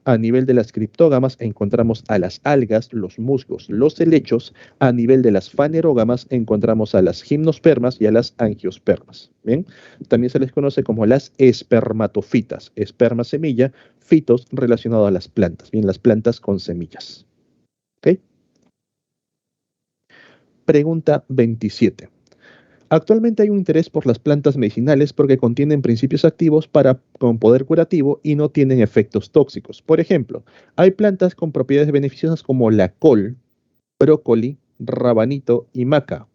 A nivel de las criptógamas encontramos a las algas, los musgos, los helechos. A nivel de las fanerógamas encontramos a las gimnospermas y a las angiospermas. Bien, también se les conoce como las espermatofitas, esperma semilla, fitos relacionados a las plantas. Bien, las plantas con semillas. ¿Ok? Pregunta 27. Actualmente hay un interés por las plantas medicinales porque contienen principios activos con poder curativo y no tienen efectos tóxicos. Por ejemplo, hay plantas con propiedades beneficiosas como la col, brócoli, rabanito y maca,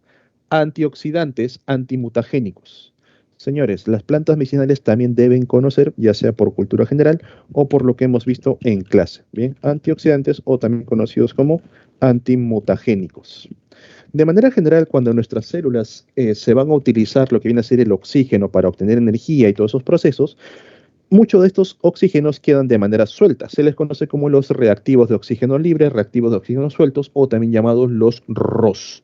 antioxidantes, antimutagénicos. Señores, las plantas medicinales también deben conocer, ya sea por cultura general o por lo que hemos visto en clase. Bien, antioxidantes o también conocidos como antimutagénicos. De manera general, cuando nuestras células se van a utilizar lo que viene a ser el oxígeno para obtener energía y todos esos procesos, muchos de estos oxígenos quedan de manera suelta. Se les conoce como los reactivos de oxígeno libre, reactivos de oxígeno sueltos o también llamados los ROS.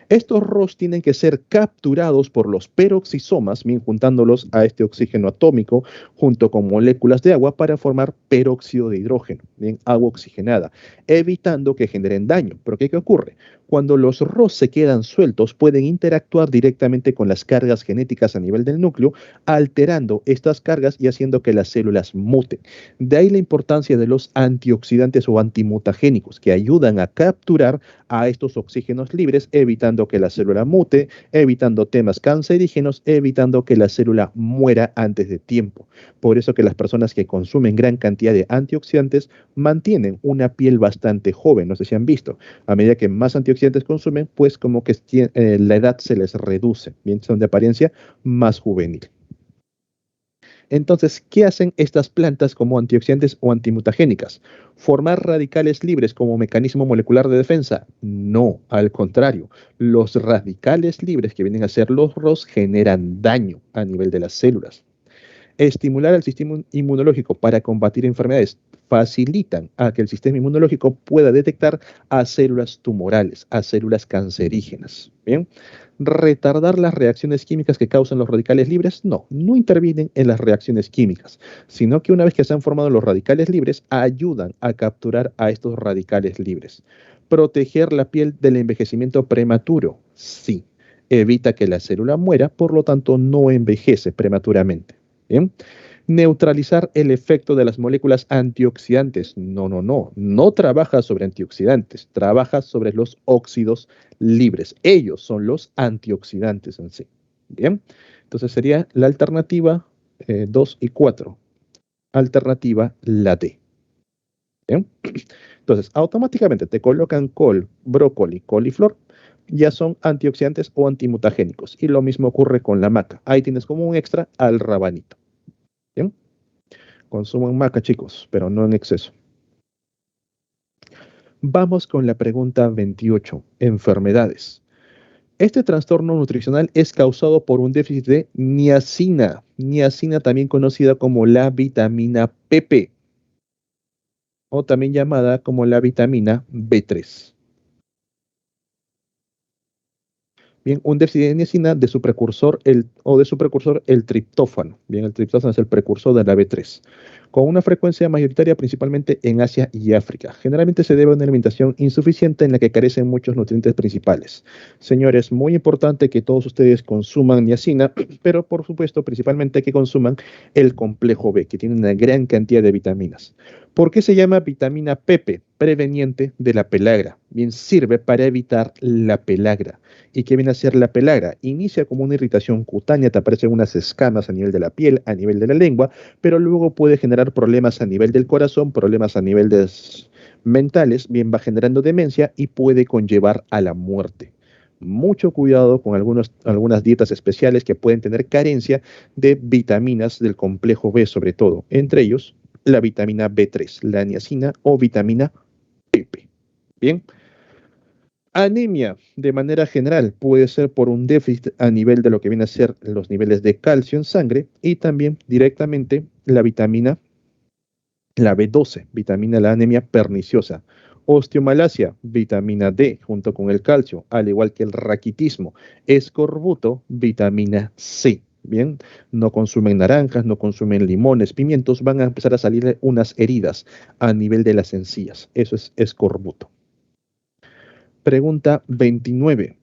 Estos ROS tienen que ser capturados por los peroxisomas, bien juntándolos a este oxígeno atómico junto con moléculas de agua para formar peróxido de hidrógeno, bien, agua oxigenada, evitando que generen daño. ¿Pero qué ocurre? Cuando los ROS se quedan sueltos, pueden interactuar directamente con las cargas genéticas a nivel del núcleo, alterando estas cargas y haciendo que las células muten. De ahí la importancia de los antioxidantes o antimutagénicos, que ayudan a capturar a estos oxígenos libres, evitando evitando que la célula mute, evitando temas cancerígenos, evitando que la célula muera antes de tiempo. Por eso que las personas que consumen gran cantidad de antioxidantes mantienen una piel bastante joven, no sé si han visto. A medida que más antioxidantes consumen, pues como que la edad se les reduce, bien, son de apariencia más juvenil. Entonces, ¿qué hacen estas plantas como antioxidantes o antimutagénicas? ¿Formar radicales libres como mecanismo molecular de defensa? No, al contrario. Los radicales libres que vienen a ser los ROS generan daño a nivel de las células. Estimular el sistema inmunológico para combatir enfermedades facilitan a que el sistema inmunológico pueda detectar a células tumorales, a células cancerígenas. Bien, retardar las reacciones químicas que causan los radicales libres, no, no intervienen en las reacciones químicas, sino que una vez que se han formado los radicales libres, ayudan a capturar a estos radicales libres. Proteger la piel del envejecimiento prematuro, sí, evita que la célula muera, por lo tanto no envejece prematuramente. ¿Bien? Neutralizar el efecto de las moléculas antioxidantes. No, no, no. No trabaja sobre antioxidantes, trabaja sobre los óxidos libres. Ellos son los antioxidantes en sí. Bien, entonces sería la alternativa 2 y 4. Alternativa la D. Bien, entonces automáticamente te colocan col, brócoli, coliflor. Ya son antioxidantes o antimutagénicos. Y lo mismo ocurre con la maca. Ahí tienes como un extra al rabanito. ¿Bien? Consuman maca, chicos, pero no en exceso. Vamos con la pregunta 28. Enfermedades. Este trastorno nutricional es causado por un déficit de niacina. Niacina también conocida como la vitamina PP o también llamada como la vitamina B3. Bien, un déficit de niacina de su precursor el triptófano. Bien, el triptófano es el precursor de la B3, con una frecuencia mayoritaria principalmente en Asia y África. Generalmente se debe a una alimentación insuficiente en la que carecen muchos nutrientes principales. Señores, muy importante que todos ustedes consuman niacina, pero por supuesto principalmente que consuman el complejo B, que tiene una gran cantidad de vitaminas. ¿Por qué se llama vitamina PP? Preveniente de la pelagra. Bien, sirve para evitar la pelagra. ¿Y qué viene a ser la pelagra? Inicia como una irritación cutánea, te aparecen unas escamas a nivel de la piel, a nivel de la lengua, pero luego puede generar problemas a nivel del corazón, problemas a nivel de mentales, bien va generando demencia y puede conllevar a la muerte. Mucho cuidado con algunas dietas especiales que pueden tener carencia de vitaminas del complejo B sobre todo, entre ellos la vitamina B3, la niacina o vitamina PP. Bien. Anemia, de manera general, puede ser por un déficit a nivel de lo que viene a ser los niveles de calcio en sangre y también directamente la vitamina, la B12, vitamina la anemia perniciosa. Osteomalacia, vitamina D junto con el calcio, al igual que el raquitismo. Escorbuto, vitamina C. Bien, no consumen naranjas, no consumen limones, pimientos, van a empezar a salir unas heridas a nivel de las encías. Eso es escorbuto. Pregunta 29.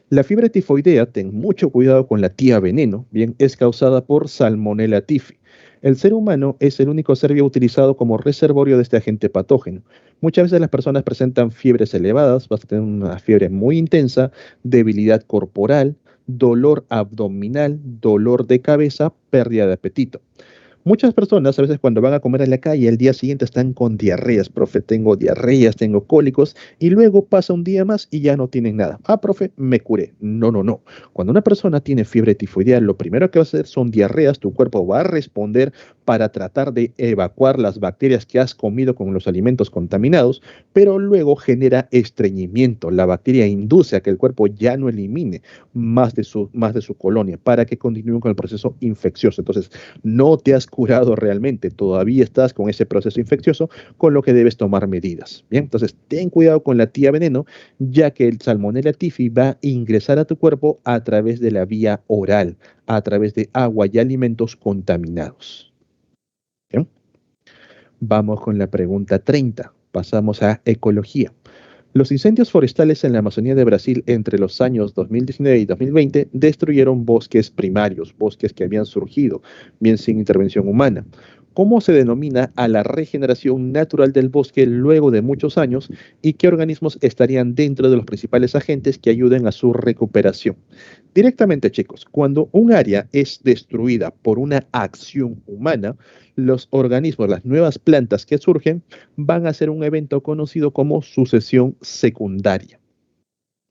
La fiebre tifoidea, ten mucho cuidado con la tía veneno, bien, es causada por Salmonella typhi. El ser humano es el único ser vivo utilizado como reservorio de este agente patógeno. Muchas veces las personas presentan fiebres elevadas, vas a tener una fiebre muy intensa, debilidad corporal, dolor abdominal, dolor de cabeza, pérdida de apetito. Muchas personas a veces cuando van a comer en la calle el día siguiente están con diarreas, profe, tengo diarreas, tengo cólicos y luego pasa un día más y ya no tienen nada. Ah, profe, me curé. No, no, no. Cuando una persona tiene fiebre tifoidea, lo primero que va a hacer son diarreas, tu cuerpo va a responder para tratar de evacuar las bacterias que has comido con los alimentos contaminados, pero luego genera estreñimiento. La bacteria induce a que el cuerpo ya no elimine más de su colonia para que continúe con el proceso infeccioso. Entonces, no te has curado realmente, todavía estás con ese proceso infeccioso, con lo que debes tomar medidas. Bien, entonces ten cuidado con la tía veneno, ya que el Salmonella typhi va a ingresar a tu cuerpo a través de la vía oral, a través de agua y alimentos contaminados. Bien, vamos con la pregunta 30. Pasamos a ecología. Los incendios forestales en la Amazonía de Brasil entre los años 2019 y 2020 destruyeron bosques primarios, bosques que habían surgido, bien sin intervención humana. ¿Cómo se denomina a la regeneración natural del bosque luego de muchos años y qué organismos estarían dentro de los principales agentes que ayuden a su recuperación? Directamente, chicos, cuando un área es destruida por una acción humana, los organismos, las nuevas plantas que surgen, van a ser un evento conocido como sucesión secundaria.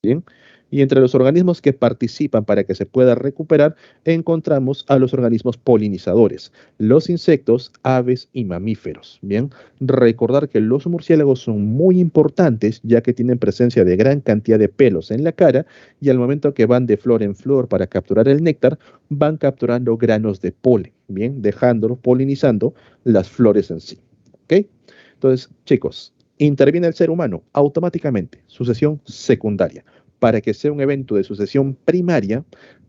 Bien. Y entre los organismos que participan para que se pueda recuperar, encontramos a los organismos polinizadores, los insectos, aves y mamíferos. Bien, recordar que los murciélagos son muy importantes ya que tienen presencia de gran cantidad de pelos en la cara y al momento que van de flor en flor para capturar el néctar, van capturando granos de polen, bien, dejándolo polinizando las flores en sí. ¿Ok? Entonces, chicos, interviene el ser humano automáticamente, sucesión secundaria. Para que sea un evento de sucesión primaria,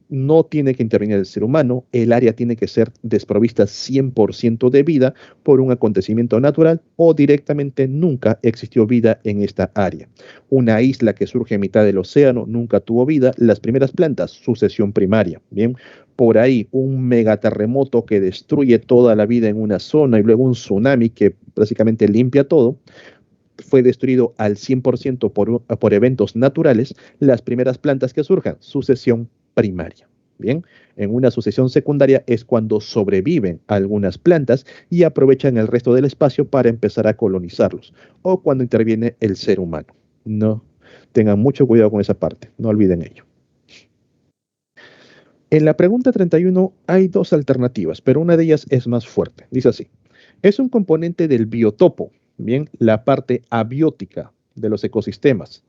no tiene que intervenir el ser humano, el área tiene que ser desprovista 100% de vida por un acontecimiento natural o directamente nunca existió vida en esta área. Una isla que surge en mitad del océano nunca tuvo vida, las primeras plantas, sucesión primaria, ¿bien? Por ahí un megaterremoto que destruye toda la vida en una zona y luego un tsunami que básicamente limpia todo, fue destruido al 100% por eventos naturales, las primeras plantas que surjan, sucesión primaria. Bien, en una sucesión secundaria es cuando sobreviven algunas plantas y aprovechan el resto del espacio para empezar a colonizarlos, o cuando interviene el ser humano. No, tengan mucho cuidado con esa parte, no olviden ello. En la pregunta 31 hay dos alternativas, pero una de ellas es más fuerte. Dice así, es un componente del biotopo, bien, la parte abiótica de los ecosistemas.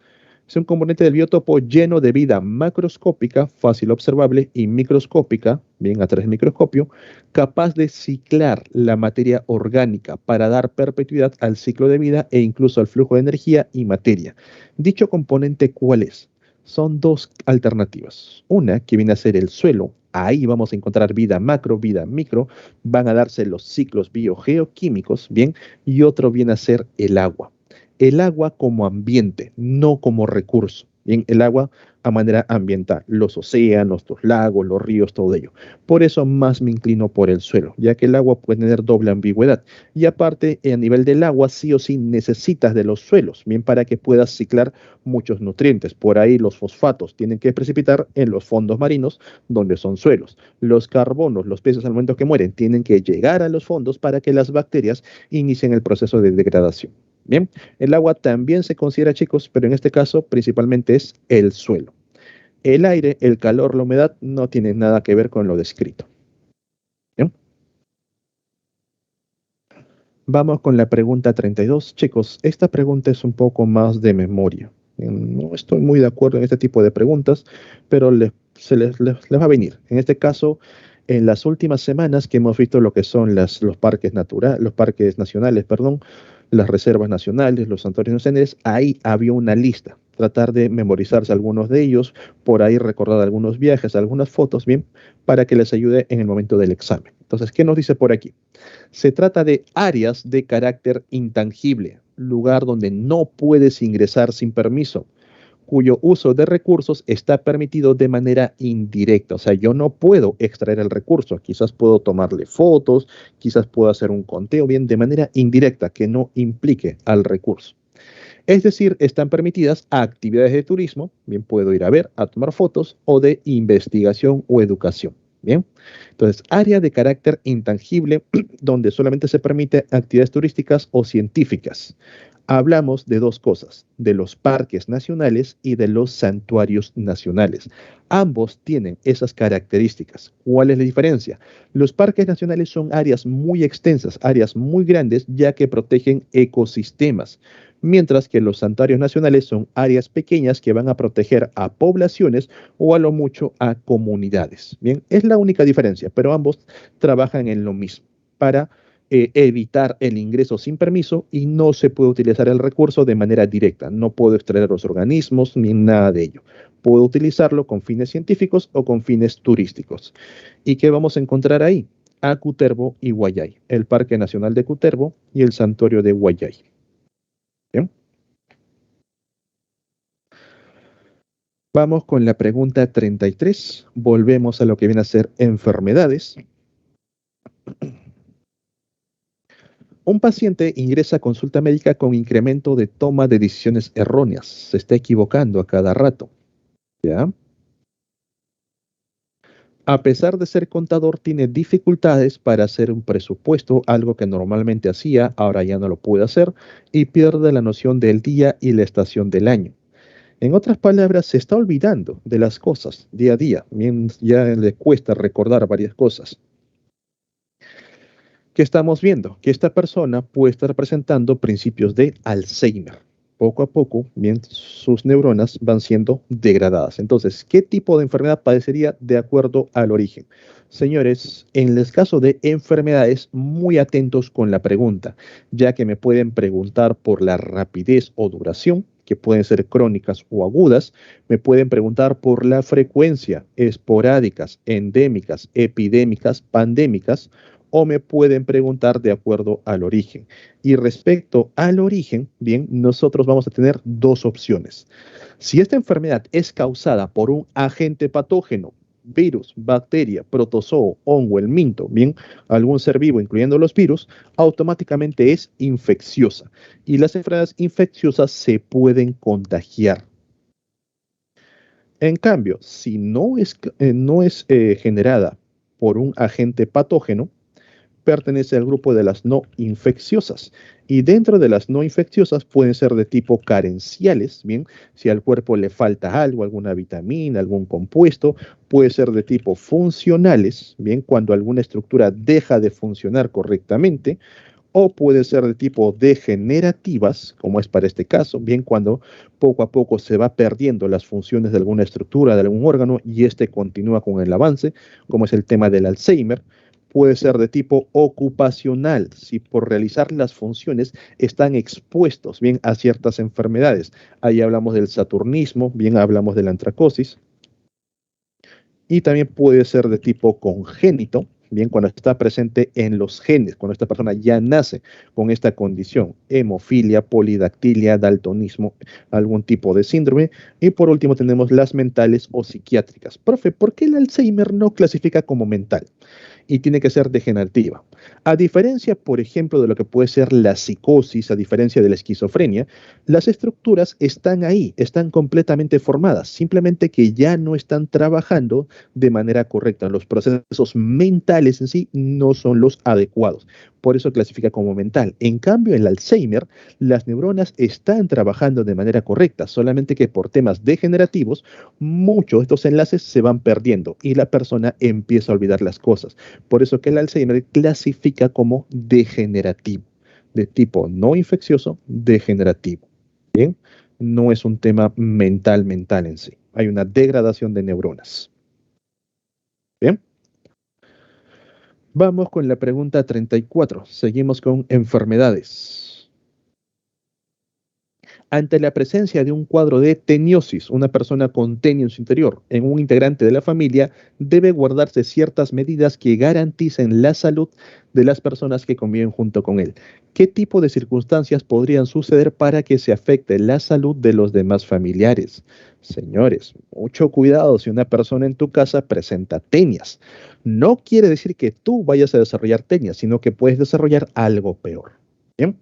Es un componente del biotopo lleno de vida macroscópica, fácil observable, y microscópica, bien a través del microscopio, capaz de ciclar la materia orgánica para dar perpetuidad al ciclo de vida e incluso al flujo de energía y materia. Dicho componente, ¿cuál es? Son dos alternativas. Una que viene a ser el suelo. Ahí vamos a encontrar vida macro, vida micro. Van a darse los ciclos biogeoquímicos, bien, y otro viene a ser el agua. El agua como ambiente, no como recurso. Bien, el agua a manera ambiental, los océanos, los lagos, los ríos, todo ello. Por eso más me inclino por el suelo, ya que el agua puede tener doble ambigüedad. Y aparte, a nivel del agua, sí o sí necesitas de los suelos, bien, para que puedas ciclar muchos nutrientes. Por ahí los fosfatos tienen que precipitar en los fondos marinos, donde son suelos. Los carbonos, los peces al momento que mueren, tienen que llegar a los fondos para que las bacterias inicien el proceso de degradación. Bien, el agua también se considera, chicos, pero en este caso principalmente es el suelo. El aire, el calor, la humedad no tienen nada que ver con lo descrito. Bien. Vamos con la pregunta 32. Chicos, esta pregunta es un poco más de memoria. No estoy muy de acuerdo en este tipo de preguntas, pero les va a venir. En este caso, en las últimas semanas que hemos visto lo que son los parques naturales, los parques nacionales, perdón, las reservas nacionales, los santuarios nacionales, ahí había una lista. Tratar de memorizarse algunos de ellos, por ahí recordar algunos viajes, algunas fotos, bien, para que les ayude en el momento del examen. Entonces, ¿qué nos dice por aquí? Se trata de áreas de carácter intangible, lugar donde no puedes ingresar sin permiso, cuyo uso de recursos está permitido de manera indirecta. O sea, yo no puedo extraer el recurso, quizás puedo tomarle fotos, quizás puedo hacer un conteo, bien, de manera indirecta, que no implique al recurso. Es decir, están permitidas actividades de turismo, bien puedo ir a ver, a tomar fotos, o de investigación o educación. Bien, entonces, área de carácter intangible donde solamente se permite actividades turísticas o científicas. Hablamos de dos cosas, de los parques nacionales y de los santuarios nacionales. Ambos tienen esas características. ¿Cuál es la diferencia? Los parques nacionales son áreas muy extensas, áreas muy grandes, ya que protegen ecosistemas, mientras que los santuarios nacionales son áreas pequeñas que van a proteger a poblaciones o a lo mucho a comunidades. Bien, es la única diferencia, pero ambos trabajan en lo mismo para evitar el ingreso sin permiso y no se puede utilizar el recurso de manera directa. No puedo extraer los organismos ni nada de ello. Puedo utilizarlo con fines científicos o con fines turísticos. ¿Y qué vamos a encontrar ahí? A Cutervo y Guayay, el Parque Nacional de Cutervo y el Santuario de Guayay. ¿Bien? Vamos con la pregunta 33. Volvemos a lo que viene a ser enfermedades. Un paciente ingresa a consulta médica con incremento de toma de decisiones erróneas. Se está equivocando a cada rato. ¿Ya? A pesar de ser contador, tiene dificultades para hacer un presupuesto, algo que normalmente hacía, ahora ya no lo puede hacer, y pierde la noción del día y la estación del año. En otras palabras, se está olvidando de las cosas día a día, bien, ya le cuesta recordar varias cosas. ¿Qué estamos viendo? Que esta persona puede estar presentando principios de Alzheimer. Poco a poco, bien, sus neuronas van siendo degradadas. Entonces, ¿qué tipo de enfermedad padecería de acuerdo al origen? Señores, en el caso de enfermedades, muy atentos con la pregunta, ya que me pueden preguntar por la rapidez o duración, que pueden ser crónicas o agudas, me pueden preguntar por la frecuencia, esporádicas, endémicas, epidémicas, pandémicas, o me pueden preguntar de acuerdo al origen. Y respecto al origen, bien, nosotros vamos a tener dos opciones. Si esta enfermedad es causada por un agente patógeno, virus, bacteria, protozoo, hongo, el minto, bien, algún ser vivo, incluyendo los virus, automáticamente es infecciosa. Y las enfermedades infecciosas se pueden contagiar. En cambio, si no es generada por un agente patógeno, pertenece al grupo de las no infecciosas. Y dentro de las no infecciosas pueden ser de tipo carenciales, bien, si al cuerpo le falta algo, alguna vitamina, algún compuesto, puede ser de tipo funcionales, bien, cuando alguna estructura deja de funcionar correctamente, o puede ser de tipo degenerativas, como es para este caso, bien cuando poco a poco se va perdiendo las funciones de alguna estructura, de algún órgano, y este continúa con el avance, como es el tema del Alzheimer. Puede ser de tipo ocupacional, si por realizar las funciones están expuestos bien a ciertas enfermedades. Ahí hablamos del saturnismo, bien hablamos de la antracosis, y también puede ser de tipo congénito, bien, cuando está presente en los genes, cuando esta persona ya nace con esta condición, hemofilia, polidactilia, daltonismo, algún tipo de síndrome. Y por último tenemos las mentales o psiquiátricas. Profe, ¿por qué el Alzheimer no clasifica como mental y tiene que ser degenerativa? A diferencia, por ejemplo, de lo que puede ser la psicosis, a diferencia de la esquizofrenia, las estructuras están ahí, están completamente formadas, simplemente que ya no están trabajando de manera correcta. Los procesos mentales en sí no son los adecuados. Por eso clasifica como mental. En cambio, en el Alzheimer, las neuronas están trabajando de manera correcta, solamente que por temas degenerativos, muchos de estos enlaces se van perdiendo y la persona empieza a olvidar las cosas. Por eso que el Alzheimer clasifica como degenerativo, de tipo no infeccioso, degenerativo. Bien, no es un tema mental en sí. Hay una degradación de neuronas. Bien, vamos con la pregunta 34. Seguimos con enfermedades. Ante la presencia de un cuadro de teniosis, una persona con tenio en su interior, en un integrante de la familia, debe guardarse ciertas medidas que garanticen la salud de las personas que conviven junto con él. ¿Qué tipo de circunstancias podrían suceder para que se afecte la salud de los demás familiares? Señores, mucho cuidado si una persona en tu casa presenta tenias. No quiere decir que tú vayas a desarrollar tenias, sino que puedes desarrollar algo peor. ¿Bien?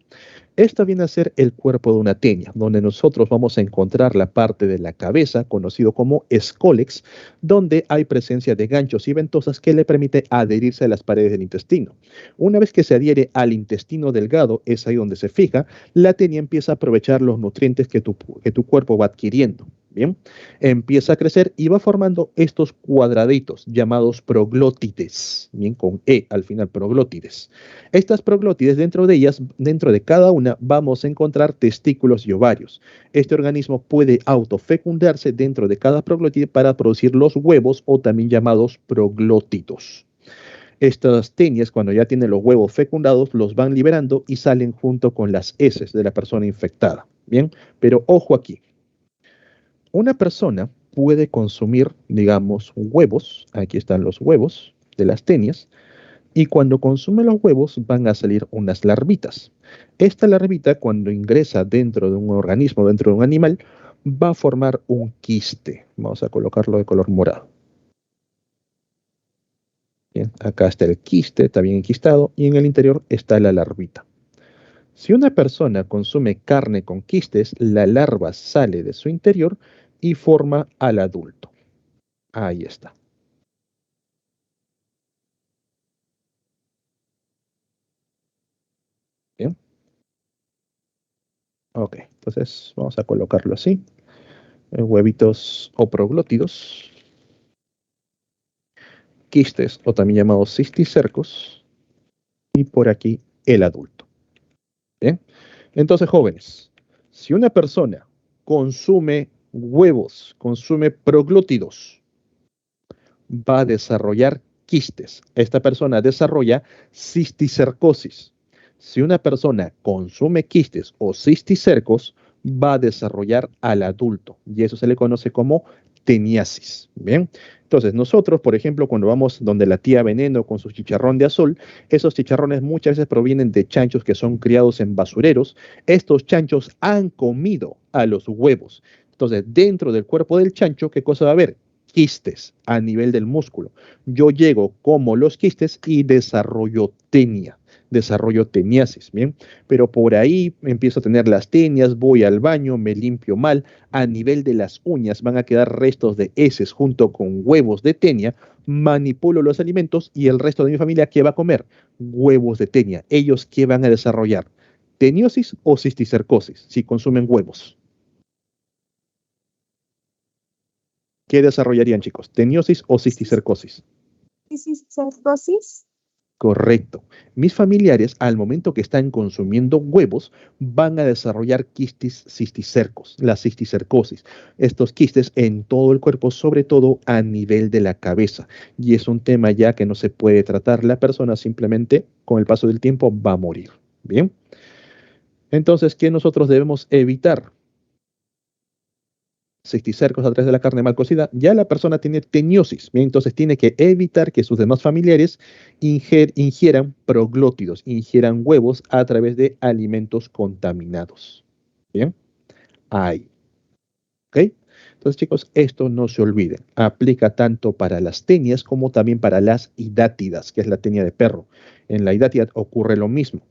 Esto viene a ser el cuerpo de una tenia, donde nosotros vamos a encontrar la parte de la cabeza, conocido como escólex, donde hay presencia de ganchos y ventosas que le permite adherirse a las paredes del intestino. Una vez que se adhiere al intestino delgado, es ahí donde se fija, la tenia empieza a aprovechar los nutrientes que tu cuerpo va adquiriendo. Bien, empieza a crecer y va formando estos cuadraditos llamados proglótides, bien, con E al final, proglótides. Estas proglótides, dentro de ellas, dentro de cada una, vamos a encontrar testículos y ovarios. Este organismo puede autofecundarse dentro de cada proglótide para producir los huevos o también llamados proglótidos. Estas tenias, cuando ya tienen los huevos fecundados, los van liberando y salen junto con las heces de la persona infectada. Bien, pero ojo aquí. Una persona puede consumir, digamos, huevos. Aquí están los huevos de las tenias y cuando consume los huevos van a salir unas larvitas. Esta larvita, cuando ingresa dentro de un organismo, dentro de un animal, va a formar un quiste. Vamos a colocarlo de color morado. Bien, acá está el quiste, está bien enquistado, y en el interior está la larvita. Si una persona consume carne con quistes, la larva sale de su interior y forma al adulto. Ahí está. Bien. Ok, entonces vamos a colocarlo así. Huevitos o proglótidos, quistes o también llamados cisticercos, y por aquí el adulto. Bien. Entonces, jóvenes, si una persona consume huevos, consume proglótidos, va a desarrollar quistes. Esta persona desarrolla cisticercosis. Si una persona consume quistes o cisticercos, va a desarrollar al adulto y eso se le conoce como teniasis. Bien, entonces nosotros, por ejemplo, cuando vamos donde la tía Veneno con su chicharrón de azul, esos chicharrones muchas veces provienen de chanchos que son criados en basureros. Estos chanchos han comido a los huevos. Entonces, dentro del cuerpo del chancho, ¿qué cosa va a haber? Quistes a nivel del músculo. Yo llego como los quistes y desarrollo tenia, desarrollo teniasis, ¿bien? Pero por ahí empiezo a tener las tenias, voy al baño, me limpio mal, a nivel de las uñas van a quedar restos de heces junto con huevos de tenia, manipulo los alimentos y el resto de mi familia, ¿qué va a comer? Huevos de tenia. ¿Ellos qué van a desarrollar? ¿Teniosis o cisticercosis si consumen huevos? ¿Qué desarrollarían, chicos? ¿Teniosis o cisticercosis? Cisticercosis. Correcto. Mis familiares, al momento que están consumiendo huevos, van a desarrollar quistes cisticercos, la cisticercosis. Estos quistes en todo el cuerpo, sobre todo a nivel de la cabeza. Y es un tema ya que no se puede tratar. La persona simplemente, con el paso del tiempo, va a morir. Bien. Entonces, ¿qué nosotros debemos evitar? Cisticercos a través de la carne mal cocida, ya la persona tiene teniosis, ¿bien? Entonces tiene que evitar que sus demás familiares ingieran proglótidos, ingieran huevos a través de alimentos contaminados. ¿Bien? Ahí. ¿Ok? Entonces, chicos, esto no se olvide. Aplica tanto para las tenias como también para las hidátidas, que es la tenia de perro. En la hidátida ocurre lo mismo.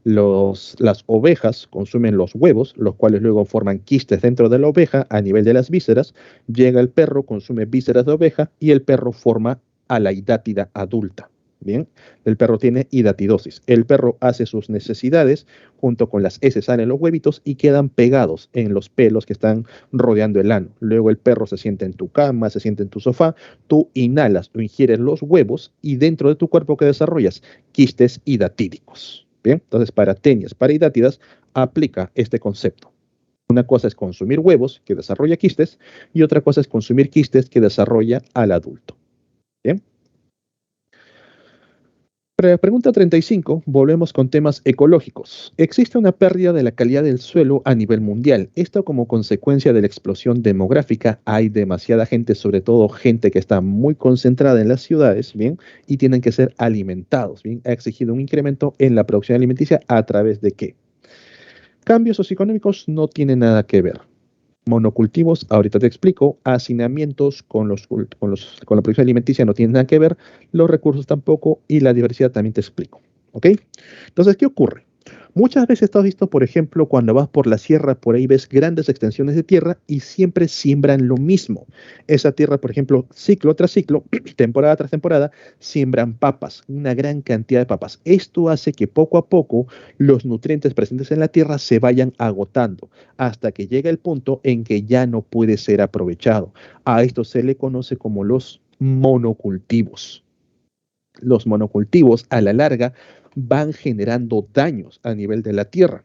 Las ovejas consumen los huevos, los cuales luego forman quistes dentro de la oveja a nivel de las vísceras. Llega el perro, consume vísceras de oveja y el perro forma a la hidátida adulta. Bien, el perro tiene hidatidosis. El perro hace sus necesidades junto con las heces, salen los huevitos y quedan pegados en los pelos que están rodeando el ano. Luego el perro se sienta en tu cama, se sienta en tu sofá, tú inhalas o ingieres los huevos y dentro de tu cuerpo que desarrollas quistes hidatídicos. Bien, entonces para tenias, para hidátidas, aplica este concepto. Una cosa es consumir huevos que desarrolla quistes y otra cosa es consumir quistes que desarrolla al adulto. Bien. Pregunta 35. Volvemos con temas ecológicos. Existe una pérdida de la calidad del suelo a nivel mundial. Esto como consecuencia de la explosión demográfica. Hay demasiada gente, sobre todo gente que está muy concentrada en las ciudades, ¿bien? Y tienen que ser alimentados, ¿bien? Ha exigido un incremento en la producción alimenticia a través de qué. Cambios socioeconómicos no tienen nada que ver. Monocultivos, ahorita te explico, hacinamientos con la producción alimenticia no tienen nada que ver, los recursos tampoco y la diversidad también te explico. ¿Ok? Entonces, ¿qué ocurre? Muchas veces has visto, por ejemplo, cuando vas por la sierra, por ahí ves grandes extensiones de tierra y siempre siembran lo mismo. Esa tierra, por ejemplo, ciclo tras ciclo, temporada tras temporada, siembran papas, una gran cantidad de papas. Esto hace que poco a poco los nutrientes presentes en la tierra se vayan agotando hasta que llega el punto en que ya no puede ser aprovechado. A esto se le conoce como los monocultivos. Los monocultivos a la larga van generando daños a nivel de la tierra,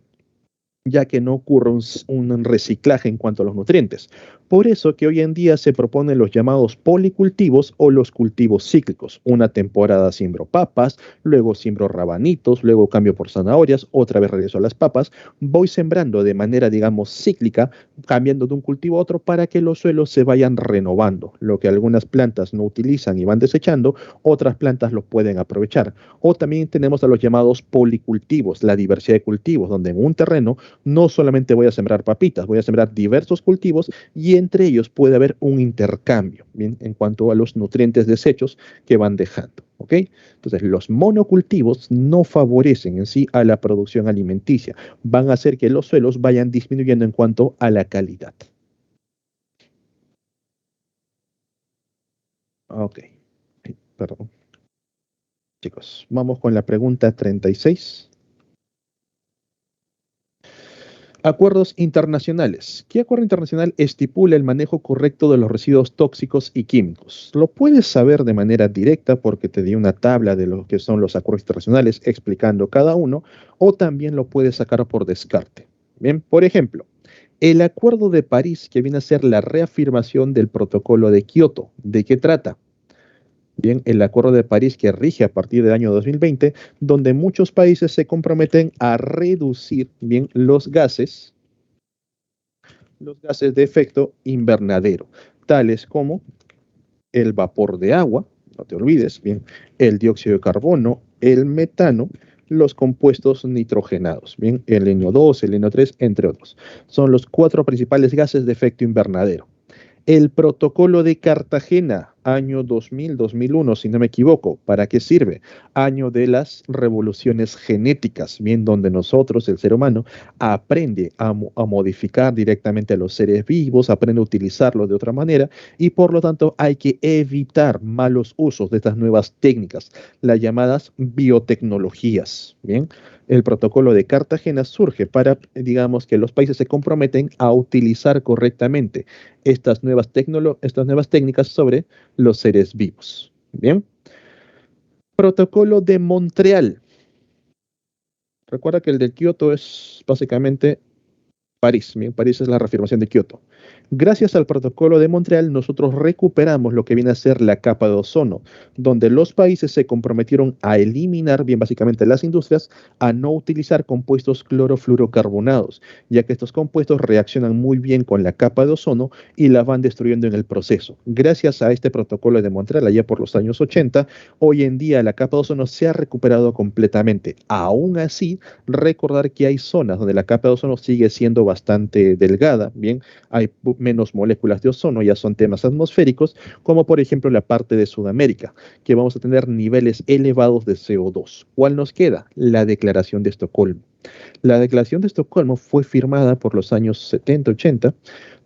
ya que no ocurre un reciclaje en cuanto a los nutrientes. Por eso que hoy en día se proponen los llamados policultivos o los cultivos cíclicos. Una temporada siembro papas, luego siembro rabanitos, luego cambio por zanahorias, otra vez regreso a las papas. Voy sembrando de manera, digamos, cíclica, cambiando de un cultivo a otro para que los suelos se vayan renovando. Lo que algunas plantas no utilizan y van desechando, otras plantas lo pueden aprovechar. O también tenemos a los llamados policultivos, la diversidad de cultivos, donde en un terreno no solamente voy a sembrar papitas, voy a sembrar diversos cultivos y entre ellos puede haber un intercambio, ¿bien? En cuanto a los nutrientes desechos que van dejando. ¿ok? Entonces, los monocultivos no favorecen en sí a la producción alimenticia, van a hacer que los suelos vayan disminuyendo en cuanto a la calidad. Ok, perdón. Chicos, vamos con la pregunta 36. Acuerdos internacionales. ¿Qué acuerdo internacional estipula el manejo correcto de los residuos tóxicos y químicos? Lo puedes saber de manera directa porque te di una tabla de lo que son los acuerdos internacionales explicando cada uno, o también lo puedes sacar por descarte. Bien, por ejemplo, el Acuerdo de París, que viene a ser la reafirmación del Protocolo de Kioto. ¿De qué trata? Bien, el Acuerdo de París que rige a partir del año 2020, donde muchos países se comprometen a reducir bien los gases de efecto invernadero, tales como el vapor de agua, no te olvides, bien, el dióxido de carbono, el metano, los compuestos nitrogenados, bien, el NO2, el NO3, entre otros. Son los cuatro principales gases de efecto invernadero. El Protocolo de Cartagena, año 2000-2001, si no me equivoco. ¿Para qué sirve? Año de las revoluciones genéticas, bien, donde nosotros, el ser humano, aprende a modificar directamente a los seres vivos, aprende a utilizarlos de otra manera y por lo tanto hay que evitar malos usos de estas nuevas técnicas, las llamadas biotecnologías, bien. El protocolo de Cartagena surge para, digamos, que los países se comprometen a utilizar correctamente estas nuevas técnicas sobre los seres vivos. Bien. Protocolo de Montreal. Recuerda que el de Kioto es básicamente París. Bien, París es la reafirmación de Kioto. Gracias al Protocolo de Montreal, nosotros recuperamos lo que viene a ser la capa de ozono, donde los países se comprometieron a eliminar, bien básicamente las industrias, a no utilizar compuestos clorofluorocarbonados, ya que estos compuestos reaccionan muy bien con la capa de ozono y la van destruyendo en el proceso. Gracias a este Protocolo de Montreal, allá por los años 80, hoy en día la capa de ozono se ha recuperado completamente. Aún así, recordar que hay zonas donde la capa de ozono sigue siendo bastante delgada, bien, hay menos moléculas de ozono, ya son temas atmosféricos, como por ejemplo la parte de Sudamérica, que vamos a tener niveles elevados de CO2. ¿Cuál nos queda? La Declaración de Estocolmo. La Declaración de Estocolmo fue firmada por los años 70-80,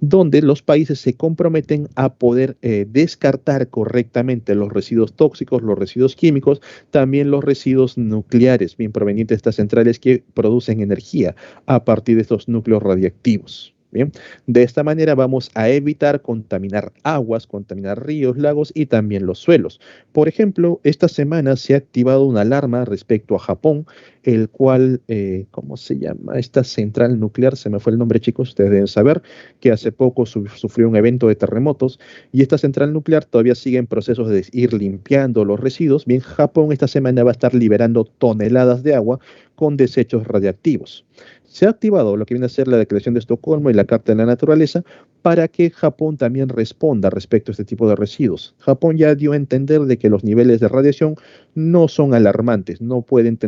donde los países se comprometen a poder descartar correctamente los residuos tóxicos, los residuos químicos, también los residuos nucleares, bien provenientes de estas centrales que producen energía a partir de estos núcleos radiactivos. Bien, de esta manera vamos a evitar contaminar aguas, contaminar ríos, lagos y también los suelos. Por ejemplo, esta semana se ha activado una alarma respecto a Japón, el cual, ¿cómo se llama? Esta central nuclear, se me fue el nombre, chicos, ustedes deben saber que hace poco sufrió un evento de terremotos y esta central nuclear todavía sigue en procesos de ir limpiando los residuos. Bien, Japón esta semana va a estar liberando toneladas de agua con desechos radiactivos. Se ha activado lo que viene a ser la Declaración de Estocolmo y la Carta de la Naturaleza para que Japón también responda respecto a este tipo de residuos. Japón ya dio a entender de que los niveles de radiación no son alarmantes, no pueden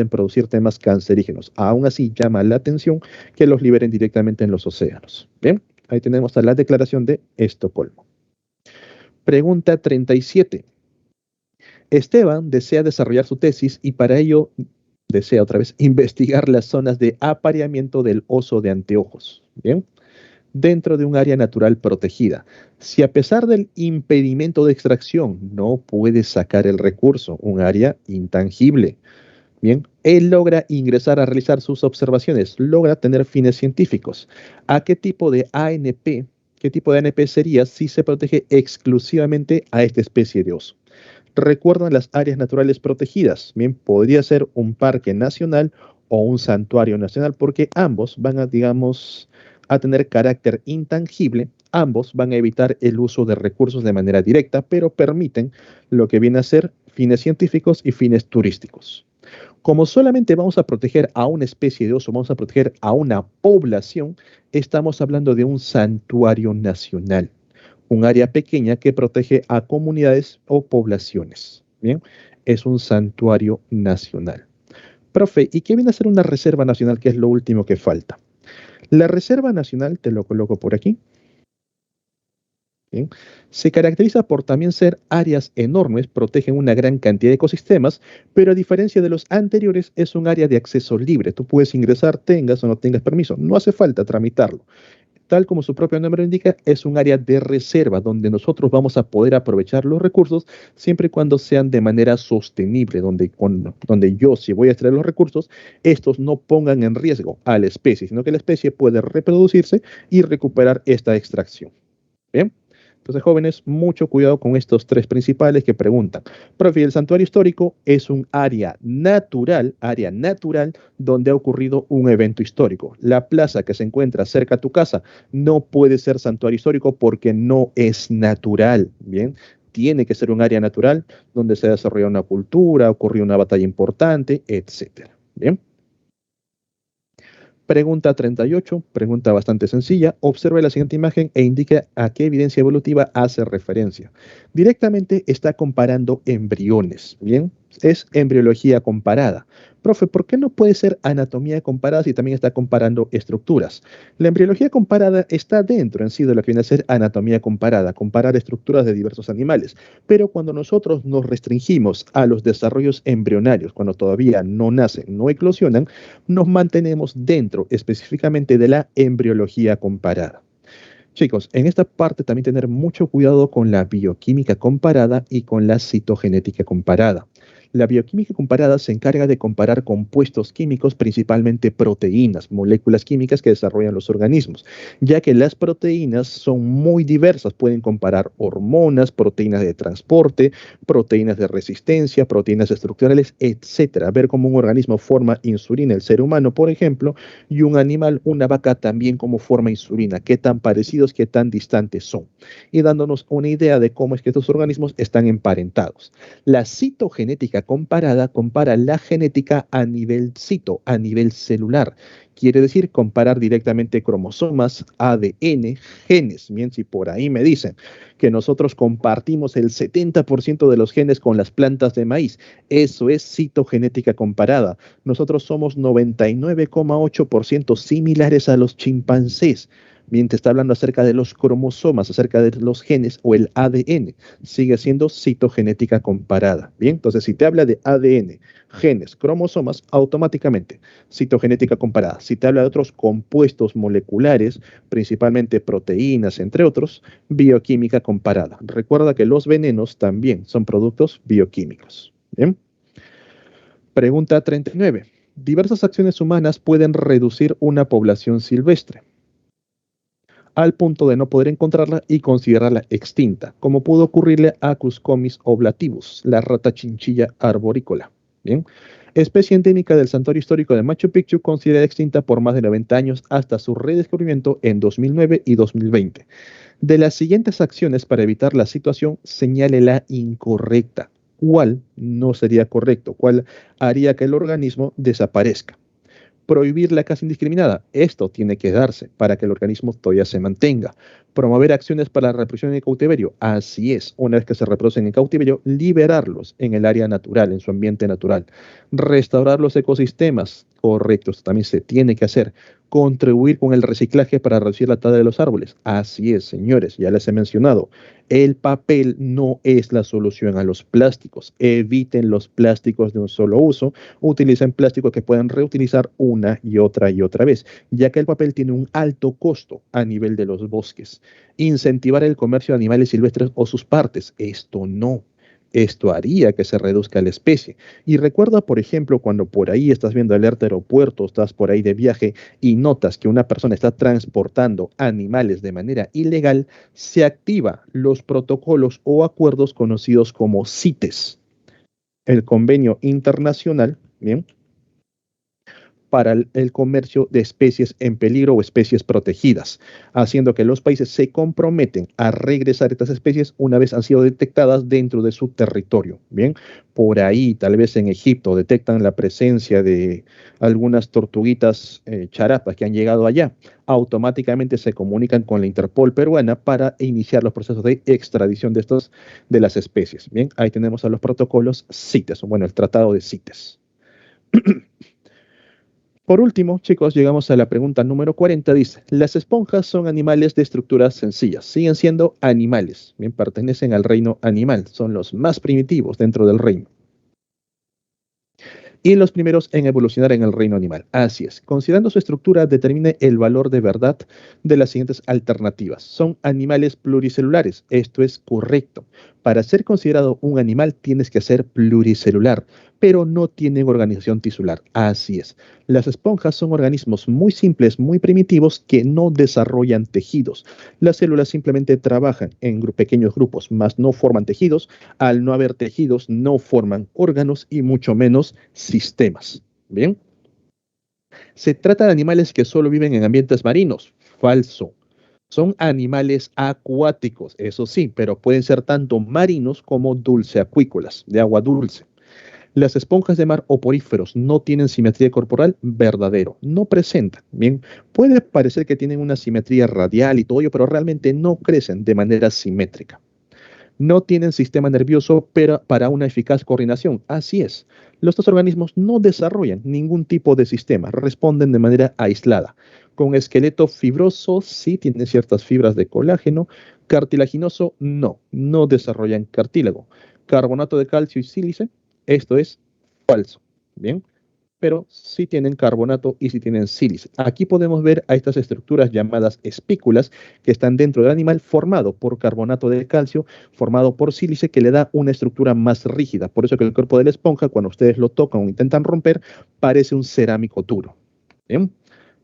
producir temas cancerígenos. Aún así llama la atención que los liberen directamente en los océanos. Bien, ahí tenemos la Declaración de Estocolmo. Pregunta 37. Esteban desea desarrollar su tesis y para ello desea otra vez investigar las zonas de apareamiento del oso de anteojos. Bien, dentro de un área natural protegida. Si a pesar del impedimento de extracción no puede sacar el recurso, un área intangible, bien, él logra ingresar a realizar sus observaciones, logra tener fines científicos. ¿A qué tipo de ANP, qué tipo de ANP sería si se protege exclusivamente a esta especie de oso? Recuerdan las áreas naturales protegidas. Bien, podría ser un parque nacional o un santuario nacional, porque ambos van a, digamos, a tener carácter intangible. Ambos van a evitar el uso de recursos de manera directa, pero permiten lo que viene a ser fines científicos y fines turísticos. Como solamente vamos a proteger a una especie de oso, vamos a proteger a una población, estamos hablando de un santuario nacional, un área pequeña que protege a comunidades o poblaciones. Bien, es un santuario nacional. Profe, ¿y qué viene a ser una reserva nacional, que es lo último que falta? La reserva nacional, te lo coloco por aquí, ¿Bien? Se caracteriza por también ser áreas enormes, protegen una gran cantidad de ecosistemas, pero a diferencia de los anteriores, es un área de acceso libre. Tú puedes ingresar, tengas o no tengas permiso, no hace falta tramitarlo. Tal como su propio nombre lo indica, es un área de reserva donde nosotros vamos a poder aprovechar los recursos siempre y cuando sean de manera sostenible, donde yo, si voy a extraer los recursos, estos no pongan en riesgo a la especie, sino que la especie puede reproducirse y recuperar esta extracción. ¿Bien? Entonces, jóvenes, mucho cuidado con estos tres principales que preguntan. Profe, el santuario histórico es un área natural donde ha ocurrido un evento histórico. La plaza que se encuentra cerca a tu casa no puede ser santuario histórico porque no es natural, ¿bien? Tiene que ser un área natural donde se ha desarrollado una cultura, ocurrió una batalla importante, etcétera. ¿Bien? Pregunta 38, pregunta bastante sencilla. Observe la siguiente imagen e indique a qué evidencia evolutiva hace referencia. Directamente está comparando embriones, ¿bien? Es embriología comparada. Profe, ¿por qué no puede ser anatomía comparada si también está comparando estructuras? La embriología comparada está dentro en sí de lo que viene a ser anatomía comparada, comparar estructuras de diversos animales. Pero cuando nosotros nos restringimos a los desarrollos embrionarios, cuando todavía no nacen, no eclosionan, nos mantenemos dentro específicamente de la embriología comparada. Chicos, en esta parte también tener mucho cuidado con la bioquímica comparada y con la citogenética comparada. La bioquímica comparada se encarga de comparar compuestos químicos, principalmente proteínas, moléculas químicas que desarrollan los organismos, ya que las proteínas son muy diversas. Pueden comparar hormonas, proteínas de transporte, proteínas de resistencia, proteínas estructurales, etcétera. Ver cómo un organismo forma insulina, el ser humano, por ejemplo, y un animal, una vaca, también cómo forma insulina, qué tan parecidos, qué tan distantes son, y dándonos una idea de cómo es que estos organismos están emparentados. La citogenética comparada compara la genética a nivel cito, a nivel celular. Quiere decir comparar directamente cromosomas, ADN, genes. Bien, si por ahí me dicen que nosotros compartimos el 70% de los genes con las plantas de maíz, eso es citogenética comparada. Nosotros somos 99,8% similares a los chimpancés. Bien, te está hablando acerca de los cromosomas, acerca de los genes o el ADN. Sigue siendo citogenética comparada. Bien, entonces si te habla de ADN, genes, cromosomas, automáticamente citogenética comparada. Si te habla de otros compuestos moleculares, principalmente proteínas, entre otros, bioquímica comparada. Recuerda que los venenos también son productos bioquímicos. Bien. Pregunta 39. Diversas acciones humanas pueden reducir una población silvestre al punto de no poder encontrarla y considerarla extinta, como pudo ocurrirle a Cuscomis oblativus, la rata chinchilla arborícola. Bien. Especie endémica del santuario histórico de Machu Picchu, considerada extinta por más de 90 años hasta su redescubrimiento en 2009 y 2020. De las siguientes acciones para evitar la situación, señale la incorrecta. ¿Cuál no sería correcto? ¿Cuál haría que el organismo desaparezca? Prohibir la caza indiscriminada. Esto tiene que darse para que el organismo todavía se mantenga. Promover acciones para la reproducción en cautiverio. Así es, una vez que se reproducen en cautiverio, liberarlos en el área natural, en su ambiente natural. Restaurar los ecosistemas. Correcto, esto también se tiene que hacer. Contribuir con el reciclaje para reducir la tala de los árboles. Así es, señores, ya les he mencionado. El papel no es la solución a los plásticos. Eviten los plásticos de un solo uso, utilicen plásticos que puedan reutilizar una y otra vez, ya que el papel tiene un alto costo a nivel de los bosques. Incentivar el comercio de animales silvestres o sus partes, esto no. Esto haría que se reduzca la especie. Y recuerda, por ejemplo, cuando por ahí estás viendo alerta aeropuerto, estás por ahí de viaje y notas que una persona está transportando animales de manera ilegal, se activa los protocolos o acuerdos conocidos como CITES, el convenio internacional, bien, para el comercio de especies en peligro o especies protegidas, haciendo que los países se comprometen a regresar estas especies una vez han sido detectadas dentro de su territorio. Bien, por ahí, tal vez en Egipto, detectan la presencia de algunas tortuguitas charapas que han llegado allá. Automáticamente se comunican con la Interpol peruana para iniciar los procesos de extradición de las especies. Bien, ahí tenemos a los protocolos CITES, bueno, el tratado de CITES. Por último, chicos, llegamos a la pregunta número 40. Dice, las esponjas son animales de estructuras sencillas. Siguen siendo animales. Bien, pertenecen al reino animal. Son los más primitivos dentro del reino. Y los primeros en evolucionar en el reino animal. Así es. Considerando su estructura, determine el valor de verdad de las siguientes alternativas. Son animales pluricelulares. Esto es correcto. Para ser considerado un animal tienes que ser pluricelular, pero no tienen organización tisular. Así es. Las esponjas son organismos muy simples, muy primitivos, que no desarrollan tejidos. Las células simplemente trabajan en pequeños grupos, mas no forman tejidos. Al no haber tejidos, no forman órganos y mucho menos sistemas. Bien. Se trata de animales que solo viven en ambientes marinos. Falso. Son animales acuáticos, eso sí, pero pueden ser tanto marinos como dulceacuícolas, de agua dulce. Las esponjas de mar o poríferos no tienen simetría corporal, verdadero, no presentan. Bien, puede parecer que tienen una simetría radial y todo ello, pero realmente no crecen de manera simétrica. No tienen sistema nervioso pero para una eficaz coordinación. Así es. Los dos organismos no desarrollan ningún tipo de sistema, responden de manera aislada. Con esqueleto fibroso sí tienen ciertas fibras de colágeno, cartilaginoso no desarrollan cartílago. Carbonato de calcio y sílice, esto es falso. Bien, pero sí tienen carbonato y sí tienen sílice. Aquí podemos ver a estas estructuras llamadas espículas que están dentro del animal formado por carbonato de calcio, formado por sílice que le da una estructura más rígida. Por eso que el cuerpo de la esponja, cuando ustedes lo tocan o intentan romper, parece un cerámico duro. ¿Bien?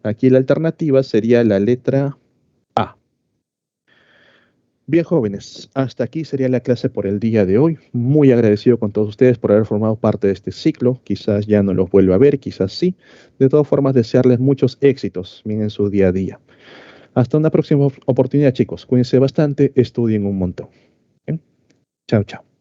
Aquí la alternativa sería la letra A. Bien, jóvenes, hasta aquí sería la clase por el día de hoy. Muy agradecido con todos ustedes por haber formado parte de este ciclo. Quizás ya no los vuelva a ver, quizás sí. De todas formas, desearles muchos éxitos bien en su día a día. Hasta una próxima oportunidad, chicos. Cuídense bastante, estudien un montón. ¿Bien? Chao, chao.